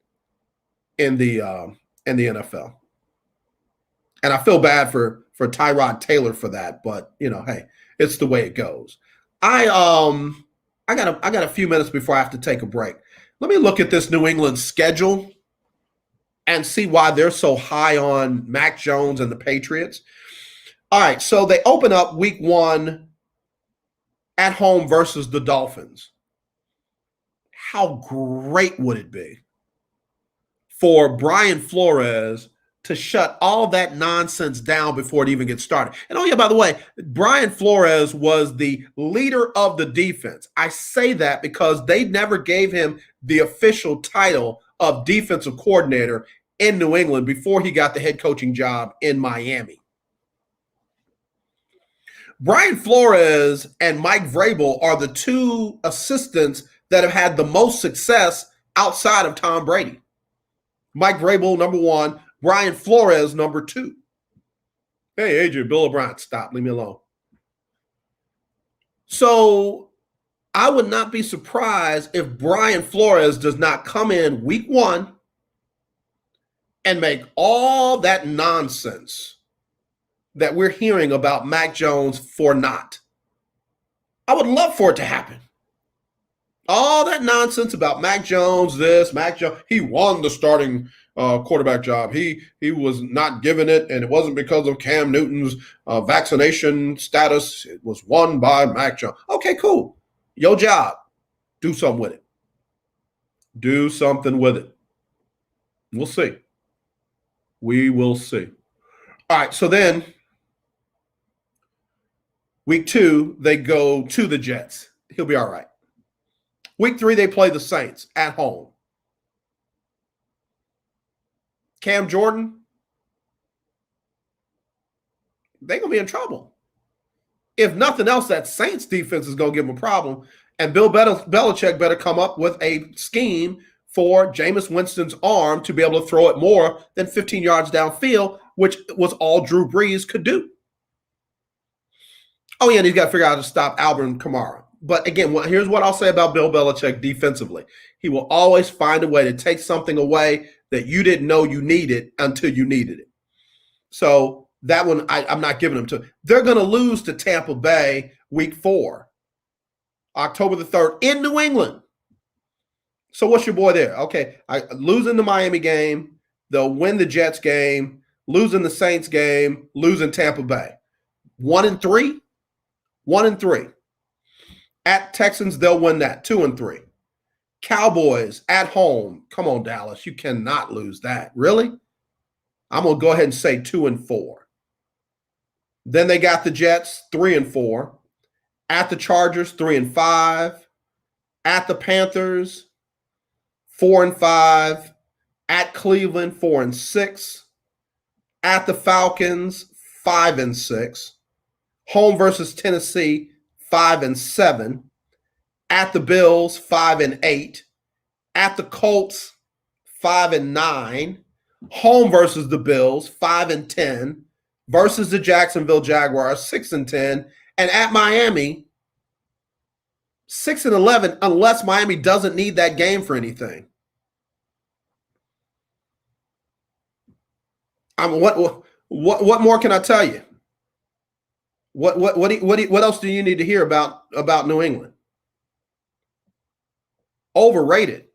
the NFL. And I feel bad for Tyrod Taylor for that, but hey, it's the way it goes. I got a few minutes before I have to take a break. Let me look at this New England schedule and see why they're so high on Mac Jones and the Patriots. All right, so they open up week 1 at home versus the Dolphins. How great would it be for Brian Flores to shut all that nonsense down before it even gets started? And oh yeah, by the way, Brian Flores was the leader of the defense. I say that because they never gave him the official title of defensive coordinator in New England before he got the head coaching job in Miami. Brian Flores and Mike Vrabel are the two assistants that have had the most success outside of Tom Brady. Mike Vrabel, number 1. Brian Flores, number 2. Hey, Adrian, Bill O'Brien, stop. Leave me alone. So I would not be surprised if Brian Flores does not come in week 1 and make all that nonsense that we're hearing about Mac Jones for naught. I would love for it to happen. All that nonsense about Mac Jones, he won the starting quarterback job. He was not given it, and it wasn't because of Cam Newton's vaccination status. It was won by Mac Jones. Okay, cool. Your job. Do something with it. Do something with it. We'll see. We will see. All right, so then week 2, they go to the Jets. He'll be all right. Week 3, they play the Saints at home. Cam Jordan, they're going to be in trouble. If nothing else, that Saints defense is going to give them a problem. And Bill Belichick better come up with a scheme for Jameis Winston's arm to be able to throw it more than 15 yards downfield, which was all Drew Brees could do. Oh, yeah, and he's got to figure out how to stop Alvin Kamara. But again, here's what I'll say about Bill Belichick defensively. He will always find a way to take something away that you didn't know you needed until you needed it. So that one, I'm not giving them to. They're going to lose to Tampa Bay week 4, October the 3rd in New England. So what's your boy there? Okay, losing the Miami game, they'll win the Jets game, losing the Saints game, losing Tampa Bay. 1-3? 1-3. At Texans, they'll win that. 2-3. Cowboys at home. Come on, Dallas. You cannot lose that. Really? I'm going to go ahead and say 2-4. Then they got the Jets, 3-4. At the Chargers, 3-5. At the Panthers, 4-5. At Cleveland, 4-6. At the Falcons, 5-6. Home versus Tennessee, 5-7. At the Bills, 5-8. At the Colts, 5-9. Home versus the Bills, 5-10. Versus the Jacksonville Jaguars, 6-10. And at Miami, 6-11, unless Miami doesn't need that game for anything. What more can I tell you? What else do you need to hear about New England? Overrated.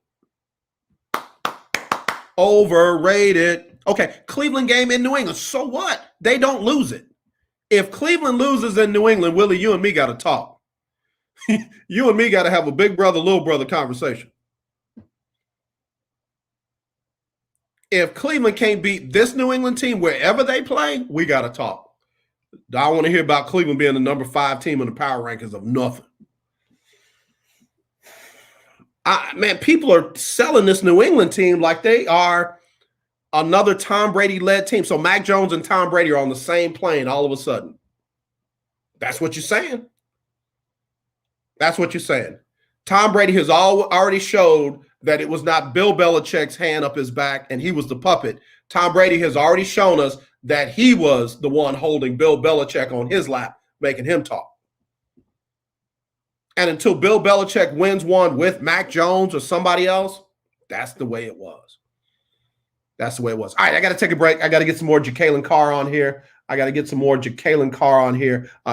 Okay, Cleveland game in New England. So what? They don't lose it. If Cleveland loses in New England, Willie, you and me got to talk. You and me got to have a big brother, little brother conversation. If Cleveland can't beat this New England team wherever they play, we got to talk. I want to hear about Cleveland being the number 5 team in the power rankings of nothing. Man, people are selling this New England team like they are another Tom Brady-led team. So Mac Jones and Tom Brady are on the same plane all of a sudden. That's what you're saying. That's what you're saying. Tom Brady has already showed that it was not Bill Belichick's hand up his back and he was the puppet. Tom Brady has already shown us that he was the one holding Bill Belichick on his lap, making him talk. And until Bill Belichick wins one with Mac Jones or somebody else, that's the way it was. That's the way it was. All right, I got to take a break. I got to get some more Jacalyn Carr on here.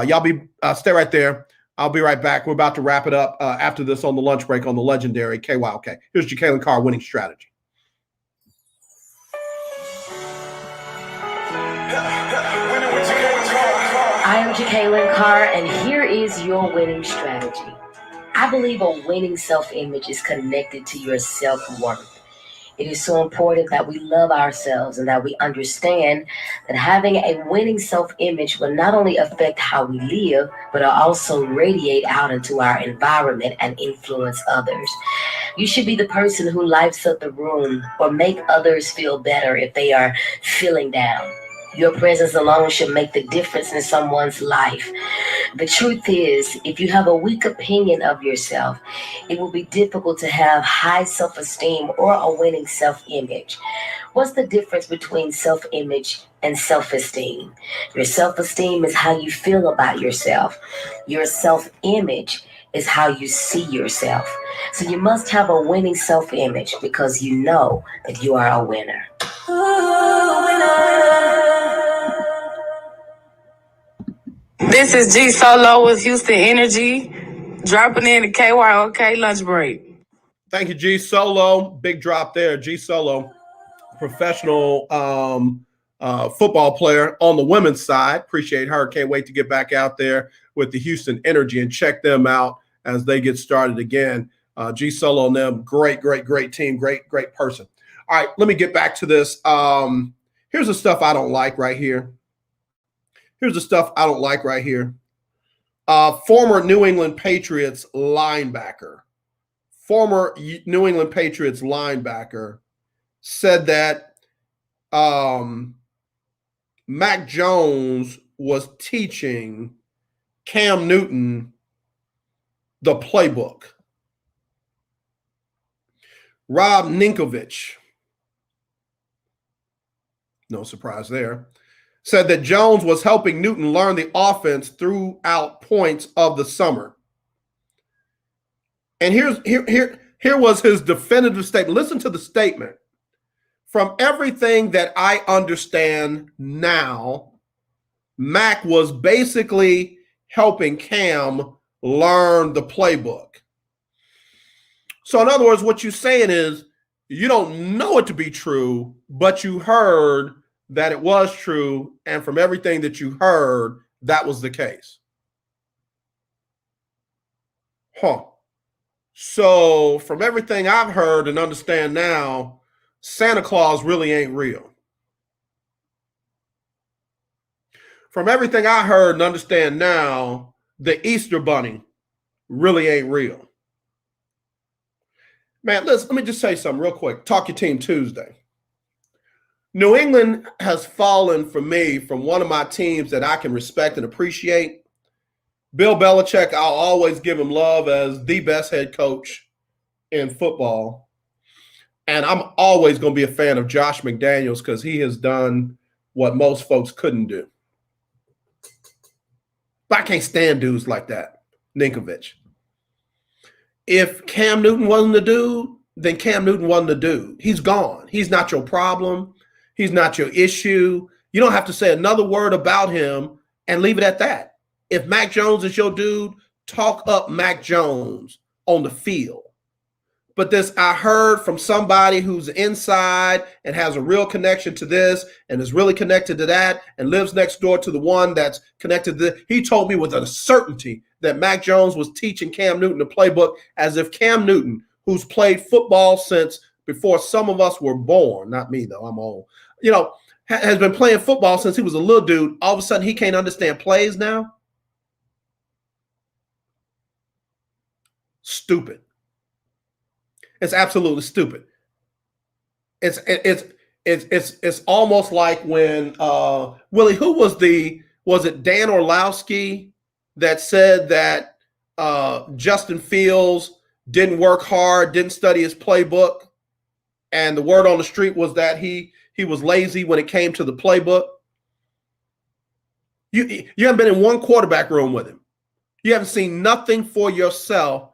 Y'all stay right there. I'll be right back. We're about to wrap it up after this on the lunch break on the legendary KYOK. Here's Jacalyn Carr winning strategy. I am Jacalyn Carr, and here is your winning strategy. I believe a winning self-image is connected to your self-worth. It is so important that we love ourselves and that we understand that having a winning self-image will not only affect how we live, but will also radiate out into our environment and influence others. You should be the person who lights up the room or make others feel better if they are feeling down. Your presence alone should make the difference in someone's life. The truth is, if you have a weak opinion of yourself, it will be difficult to have high self-esteem or a winning self-image. What's the difference between self-image and self-esteem? Your self-esteem is how you feel about yourself. Your self-image is how you see yourself. So you must have a winning self-image because you know that you are a winner. This is G Solo with Houston Energy, dropping in the KYOK lunch break. Thank you, G Solo. Big drop there. G Solo, professional football player on the women's side. Appreciate her. Can't wait to get back out there with the Houston Energy and check them out as they get started again. G Solo and them, great team, great person. All right, let me get back to this. Here's the stuff I don't like right here. Former New England Patriots linebacker said that Mac Jones was teaching Cam Newton the playbook. Rob Ninkovich, no surprise there, said that Jones was helping Newton learn the offense throughout points of the summer. And here was his definitive statement. Listen to the statement. From everything that I understand now, Mac was basically helping Cam learn the playbook. So in other words, what you're saying is you don't know it to be true, but you heard that it was true, and from everything that you heard, that was the case. So from everything I've heard and understand now, Santa Claus really ain't real. From everything I heard and understand now, the Easter Bunny really ain't real. Man, let me just say something real quick. Talk Your Team Tuesday. New England has fallen for me from one of my teams that I can respect and appreciate Bill Belichick, I'll always give him love as the best head coach in football. And I'm always going to be a fan of Josh McDaniels because he has done what most folks couldn't do. But I can't stand dudes like that, Ninkovich. If Cam Newton wasn't the dude, then Cam Newton wasn't the dude. He's gone. He's not your problem. He's not your issue. You don't have to say another word about him and leave it at that. If Mac Jones is your dude, talk up Mac Jones on the field. But this, I heard from somebody who's inside and has a real connection to this and is really connected to that and lives next door to the one that's connected to this. He told me with a certainty that Mac Jones was teaching Cam Newton the playbook as if Cam Newton, who's played football since before some of us were born, not me though, I'm old, has been playing football since he was a little dude. All of a sudden he can't understand plays now. Stupid. It's absolutely stupid. It's almost like when Willie, was it Dan Orlowski that said that Justin Fields didn't work hard, didn't study his playbook, and the word on the street was that he was lazy when it came to the playbook. You haven't been in one quarterback room with him. You haven't seen nothing for yourself,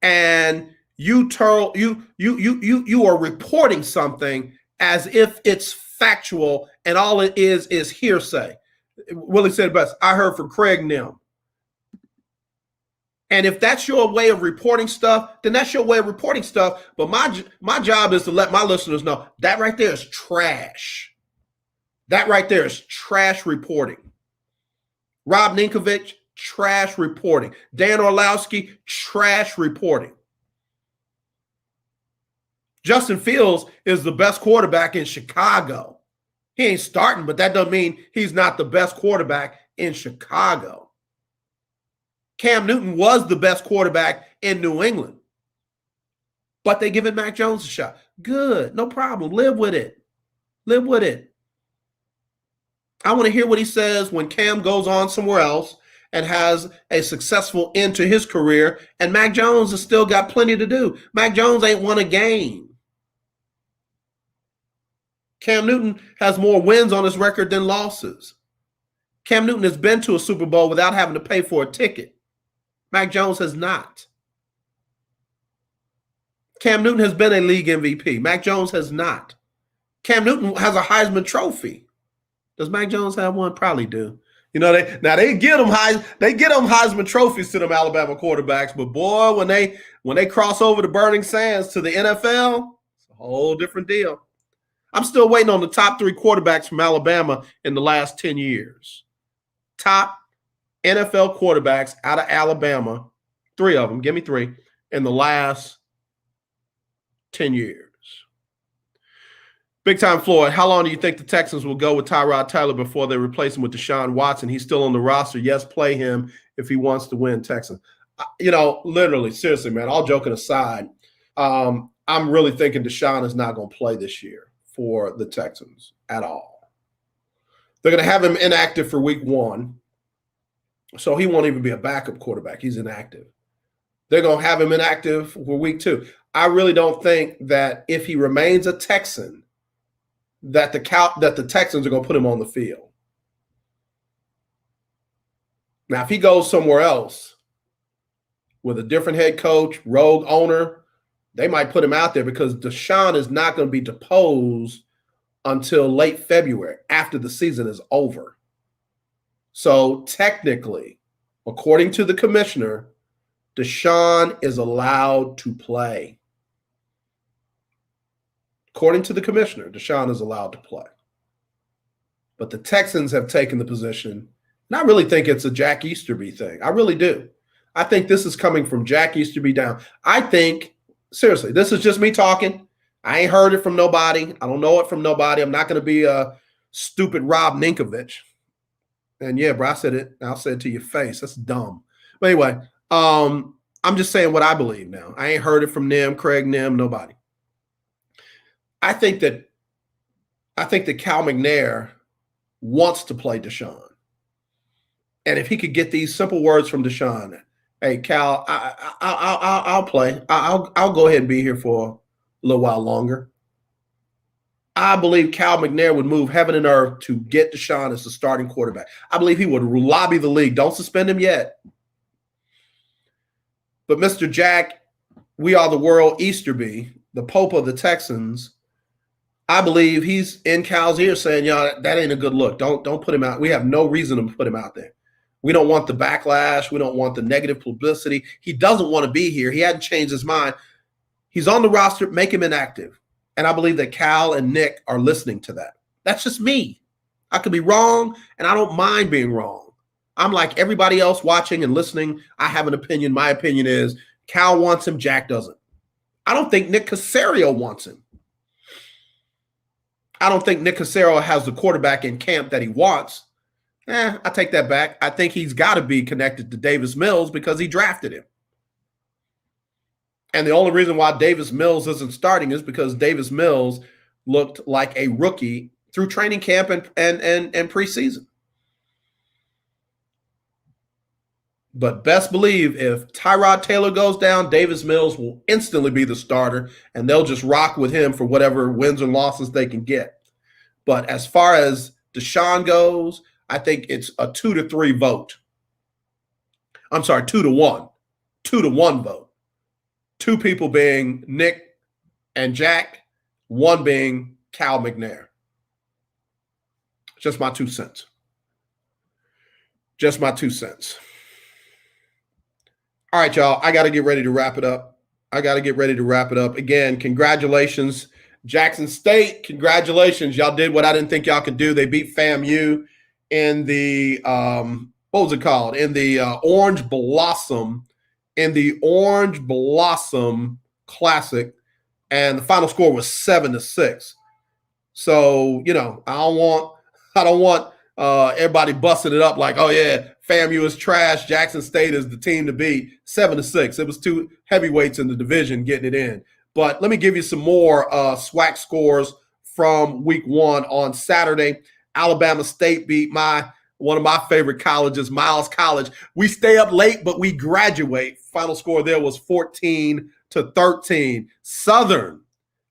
and you are reporting something as if it's factual, and all it is hearsay. Willie said it best. I heard from Craig Nim. And if that's your way of reporting stuff, then that's your way of reporting stuff. But my job is to let my listeners know that right there is trash. That right there is trash reporting. Rob Ninkovich, trash reporting. Dan Orlowski, trash reporting. Justin Fields is the best quarterback in Chicago. He ain't starting, but that doesn't mean he's not the best quarterback in Chicago. Cam Newton was the best quarterback in New England, but they giving Mac Jones a shot. Good, no problem. Live with it. Live with it. I want to hear what he says when Cam goes on somewhere else and has a successful end to his career, and Mac Jones has still got plenty to do. Mac Jones ain't won a game. Cam Newton has more wins on his record than losses. Cam Newton has been to a Super Bowl without having to pay for a ticket. Mac Jones has not. Cam Newton has been a league MVP. Mac Jones has not. Cam Newton has a Heisman Trophy. Does Mac Jones have one? Probably do. They get them Heisman trophies to them Alabama quarterbacks, but boy, when they cross over the burning sands to the NFL, it's a whole different deal. I'm still waiting on the top 3 quarterbacks from Alabama in the last 10 years. Top NFL quarterbacks out of Alabama, 3 of them, give me 3, in the last 10 years. Big Time Floyd, how long do you think the Texans will go with Tyrod Taylor before they replace him with Deshaun Watson? He's still on the roster. Yes, play him if he wants to win Texans. Literally, seriously, man, all joking aside, I'm really thinking Deshaun is not going to play this year for the Texans at all. They're going to have him inactive for week 1, so he won't even be a backup quarterback. He's inactive. They're going to have him inactive for week 2. I really don't think that if he remains a Texan, that the Texans are going to put him on the field. Now, if he goes somewhere else with a different head coach, rogue owner, they might put him out there because Deshaun is not going to be deposed until late February after the season is over. So technically, according to the commissioner, Deshaun is allowed to play. According to the commissioner, Deshaun is allowed to play. But the Texans have taken the position, and I really think it's a Jack Easterby thing. I really do. I think this is coming from Jack Easterby down. I think, seriously, this is just me talking. I ain't heard it from nobody. I don't know it from nobody. I'm not going to be a stupid Rob Ninkovich. And yeah, bro, I said it. I'll say it to your face. That's dumb. But anyway, I'm just saying what I believe now. I ain't heard it from them, Craig Nim, nobody. I think that Cal McNair wants to play Deshaun. And if he could get these simple words from Deshaun, hey, Cal, I'll play. I'll go ahead and be here for a little while longer. I believe Cal McNair would move heaven and earth to get Deshaun as the starting quarterback. I believe he would lobby the league. Don't suspend him yet. But Mr. Jack, we are the world Easterby, the Pope of the Texans. I believe he's in Cal's ear saying, y'all, that ain't a good look. Don't put him out. We have no reason to put him out there. We don't want the backlash. We don't want the negative publicity. He doesn't want to be here. He hadn't changed his mind. He's on the roster. Make him inactive. And I believe that Cal and Nick are listening to that. That's just me. I could be wrong, and I don't mind being wrong. I'm like everybody else watching and listening. I have an opinion. My opinion is Cal wants him. Jack doesn't. I don't think Nick Caserio wants him. I don't think Nick Caserio has the quarterback in camp that he wants. I take that back. I think he's got to be connected to Davis Mills because he drafted him. And the only reason why Davis Mills isn't starting is because Davis Mills looked like a rookie through training camp and preseason. But best believe if Tyrod Taylor goes down, Davis Mills will instantly be the starter, and they'll just rock with him for whatever wins and losses they can get. But as far as Deshaun goes, I think it's a 2-3 vote. I'm sorry, 2-1. 2-1 vote. Two people being Nick and Jack, one being Cal McNair. Just my 2 cents. Just my 2 cents. All right, y'all, I got to get ready to wrap it up. Again, congratulations, Jackson State. Congratulations. Y'all did what I didn't think y'all could do. They beat FAMU in the, what was it called? In the Orange Blossom Classic. And the final score was 7-6. So, you know, I don't want everybody busting it up like, oh yeah, FAMU is trash. Jackson State is the team to beat. 7-6. It was two heavyweights in the division getting it in. But let me give you some more SWAC scores from week 1 on Saturday. Alabama State beat one of my favorite colleges, Miles College. We stay up late, but we graduate. Final score there was 14-13. Southern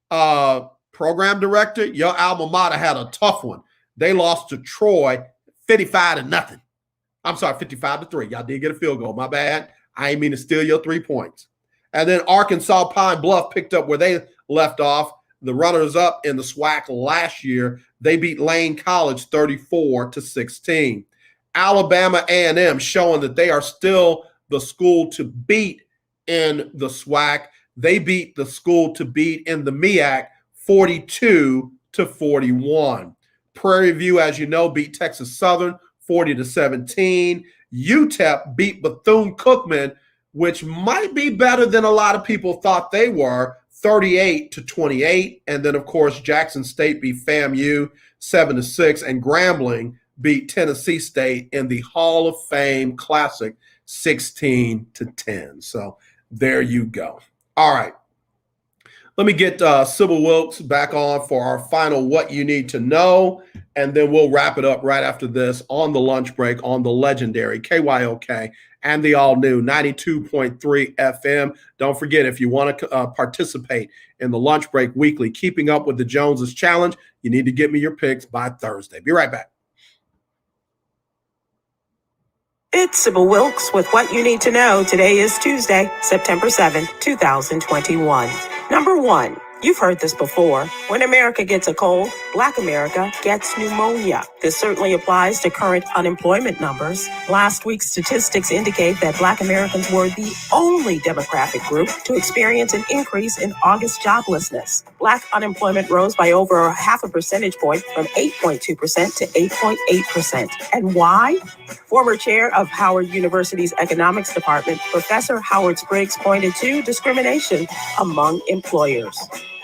program director, your alma mater had a tough one. They lost to Troy 55-0. I'm sorry, 55-3. Y'all did get a field goal. My bad. I ain't mean to steal your 3 points. And then Arkansas Pine Bluff picked up where they left off. The runners up in the SWAC last year, they beat Lane College 34-16. Alabama A&M showing that they are still the school to beat in the SWAC. They beat the school to beat in the MEAC 42-41. Prairie View, as you know, beat Texas Southern 40-17. UTEP beat Bethune-Cookman, which might be better than a lot of people thought they were, 38-28. And then, of course, Jackson State beat FAMU 7-6, and Grambling beat Tennessee State in the Hall of Fame Classic 16-10. So there you go. All right. Let me get Sybil Wilkes back on for our final What You Need to Know, and then we'll wrap it up right after this on the lunch break on the legendary KYOK and the all-new 92.3 FM. Don't forget, if you want to participate in the lunch break weekly, Keeping Up with the Joneses Challenge, you need to get me your picks by Thursday. Be right back. It's Sybil Wilkes with What You Need to Know. Today is Tuesday, September 7, 2021. Number 1, you've heard this before. When America gets a cold, Black America gets pneumonia. This certainly applies to current unemployment numbers. Last week's statistics indicate that Black Americans were the only demographic group to experience an increase in August joblessness. Black unemployment rose by over a half a percentage point from 8.2% to 8.8%. And why? Former chair of Howard University's economics department, Professor Howard Spriggs, pointed to discrimination among employers.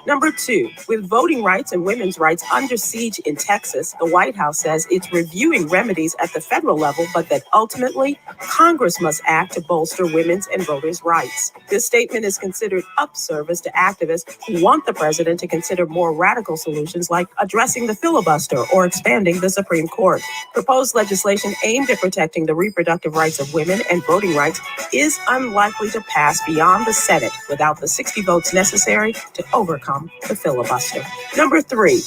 Number 2, with voting rights and women's rights under siege in Texas, the White House says it's reviewing remedies at the federal level, but that ultimately Congress must act to bolster women's and voters' rights. This statement is considered upservice to activists who want the president to consider more radical solutions like addressing the filibuster or expanding the Supreme Court. Proposed legislation aimed at protecting the reproductive rights of women and voting rights is unlikely to pass beyond the Senate without the 60 votes necessary to overcome the filibuster. Number 3,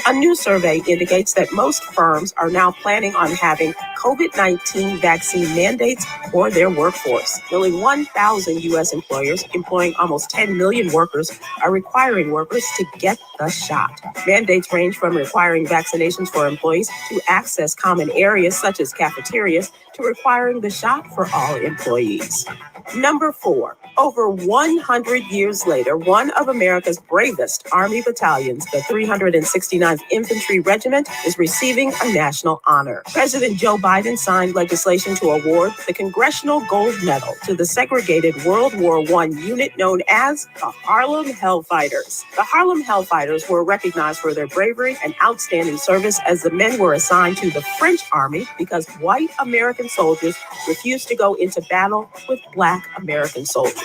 a new survey indicates that most firms are now planning on having COVID-19 vaccine mandates for their workforce. Nearly 1,000 U.S. employers employing almost 10 million workers are requiring workers to get the shot. Mandates range from requiring vaccinations for employees to access common areas such as cafeterias to requiring the shot for all employees. Number 4, over 100 years later, one of America's bravest Army battalions, the 369th Infantry Regiment, is receiving a national honor. President Joe Biden signed legislation to award the Congressional Gold Medal to the segregated World War I unit known as the Harlem Hellfighters. The Harlem Hellfighters were recognized for their bravery and outstanding service as the men were assigned to the French Army because white American soldiers refused to go into battle with Black American soldiers.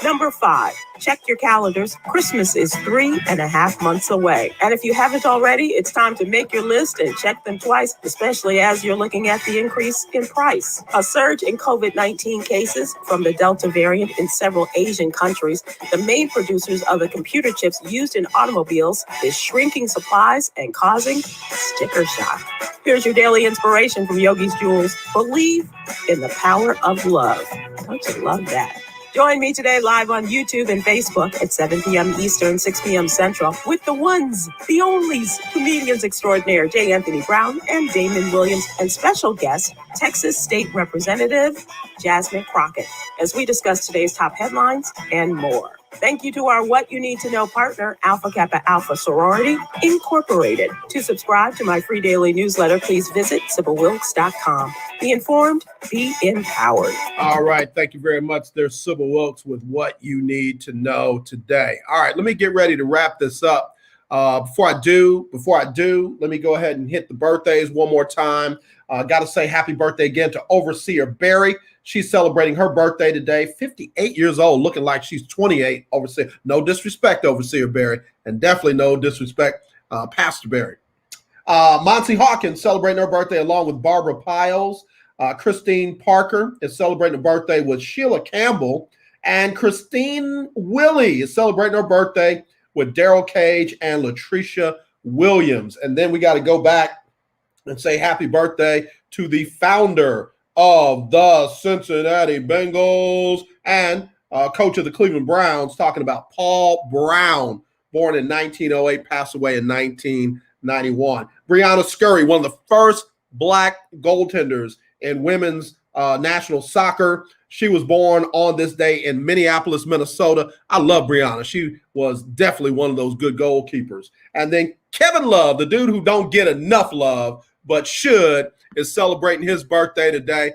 Number 5, check your calendars. Christmas is 3.5 months away. And if you haven't already, it's time to make your list and check them twice, especially as you're looking at the increase in price. A surge in COVID-19 cases from the Delta variant in several Asian countries, the main producers of the computer chips used in automobiles, is shrinking supplies and causing sticker shock. Here's your daily inspiration from Yogi's Jewels. Believe in the power of love. Don't you love that? Join me today live on YouTube and Facebook at 7 p.m. Eastern, 6 p.m. Central with the ones, the onlys, comedians extraordinaire J. Anthony Brown and Damon Williams, and special guest, Texas State Representative Jasmine Crockett, as we discuss today's top headlines and more. Thank you to our What You Need to Know partner, Alpha Kappa Alpha Sorority Incorporated. To subscribe to my free daily newsletter, please visit SybilWilkes.com. Be informed, be empowered. All right. Thank you very much. There's Sybil Wilkes with What You Need to Know today. All right. Let me get ready to wrap this up. Before I do, let me go ahead and hit the birthdays one more time. Got to say happy birthday again to Overseer Barry. She's celebrating her birthday today, 58 years old, looking like she's 28. Overseer, no disrespect, Overseer Barry, and definitely no disrespect, Pastor Barry. Monty Hawkins celebrating her birthday along with Barbara Piles. Christine Parker is celebrating her birthday with Sheila Campbell, and Christine Willie is celebrating her birthday with Daryl Cage and Latricia Williams. And then we got to go back and say happy birthday to the founder of the Cincinnati Bengals and coach of the Cleveland Browns, talking about Paul Brown, born in 1908, passed away in 1991. Brianna Scurry, one of the first Black goaltenders in women's national soccer. She was born on this day in Minneapolis, Minnesota. I love Brianna. She was definitely one of those good goalkeepers. And then Kevin Love, the dude who don't get enough love but should, is celebrating his birthday today.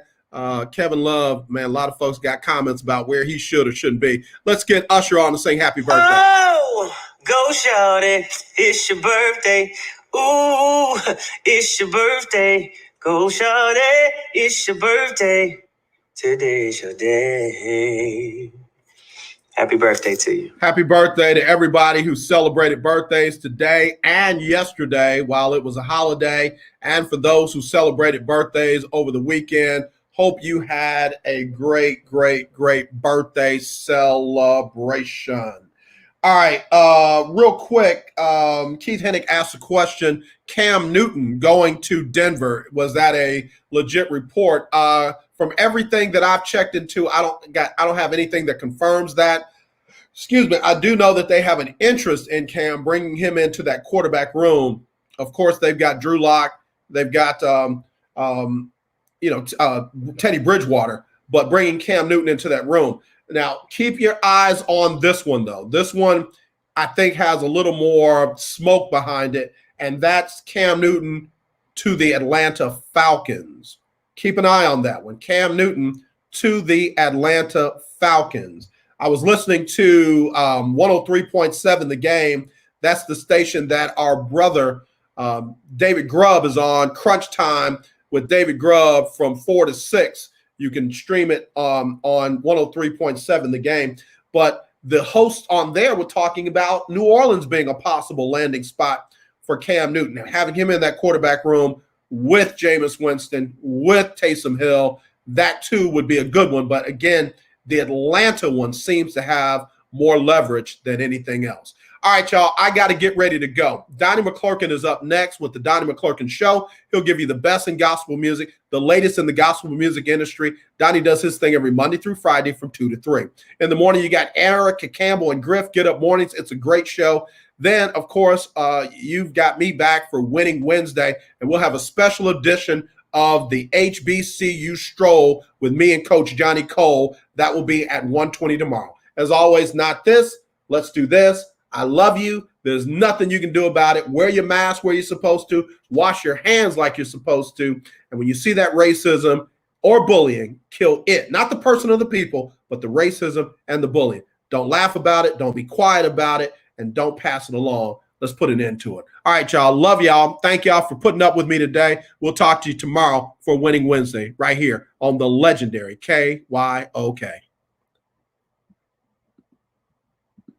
Kevin Love, man, a lot of folks got comments about where he should or shouldn't be. Let's get Usher on to sing happy birthday. Oh, go shout it. It's your birthday. Ooh, it's your birthday. Go shout it. It's your birthday. Today's your day. Happy birthday to you. Happy birthday to everybody who celebrated birthdays today and yesterday while it was a holiday. And for those who celebrated birthdays over the weekend, hope you had a great, great, great birthday celebration. All right, real quick, Keith Hennick asked a question. Cam Newton going to Denver, was that a legit report? From everything that I've checked into, I don't have anything that confirms that. Excuse me. I do know that they have an interest in Cam, bringing him into that quarterback room. Of course, they've got Drew Lock, they've got Teddy Bridgewater, but bringing Cam Newton into that room. Now, keep your eyes on this one, though. This one, I think, has a little more smoke behind it, and that's Cam Newton to the Atlanta Falcons. Keep an eye on that one. Cam Newton to the Atlanta Falcons. I was listening to 103.7 The Game. That's the station that our brother David Grubb is on, Crunch Time with David Grubb from 4 to 6. You can stream it on 103.7 The Game. But the hosts on there were talking about New Orleans being a possible landing spot for Cam Newton, and having him in that quarterback room with Jameis Winston, with Taysom Hill. That too would be a good one. But again, the Atlanta one seems to have more leverage than anything else. All right, y'all, I got to get ready to go. Donnie McClurkin is up next with the Donnie McClurkin Show. He'll give you the best in gospel music, the latest in the gospel music industry. Donnie does his thing every Monday through Friday from 2 to 3. In the morning, you got Erica Campbell and Griff, Get Up Mornings. It's a great show. Then, of course, you've got me back for Winning Wednesday, and we'll have a special edition of the HBCU Stroll with me and Coach Johnny Cole. That will be at 1:20 tomorrow. As always, not this. Let's do this. I love you. There's nothing you can do about it. Wear your mask where you're supposed to. Wash your hands like you're supposed to. And when you see that racism or bullying, kill it. Not the person or the people, but the racism and the bullying. Don't laugh about it. Don't be quiet about it. And don't pass it along. Let's put an end to it. All right, y'all. Love y'all. Thank y'all for putting up with me today. We'll talk to you tomorrow for Winning Wednesday right here on the legendary KYOK.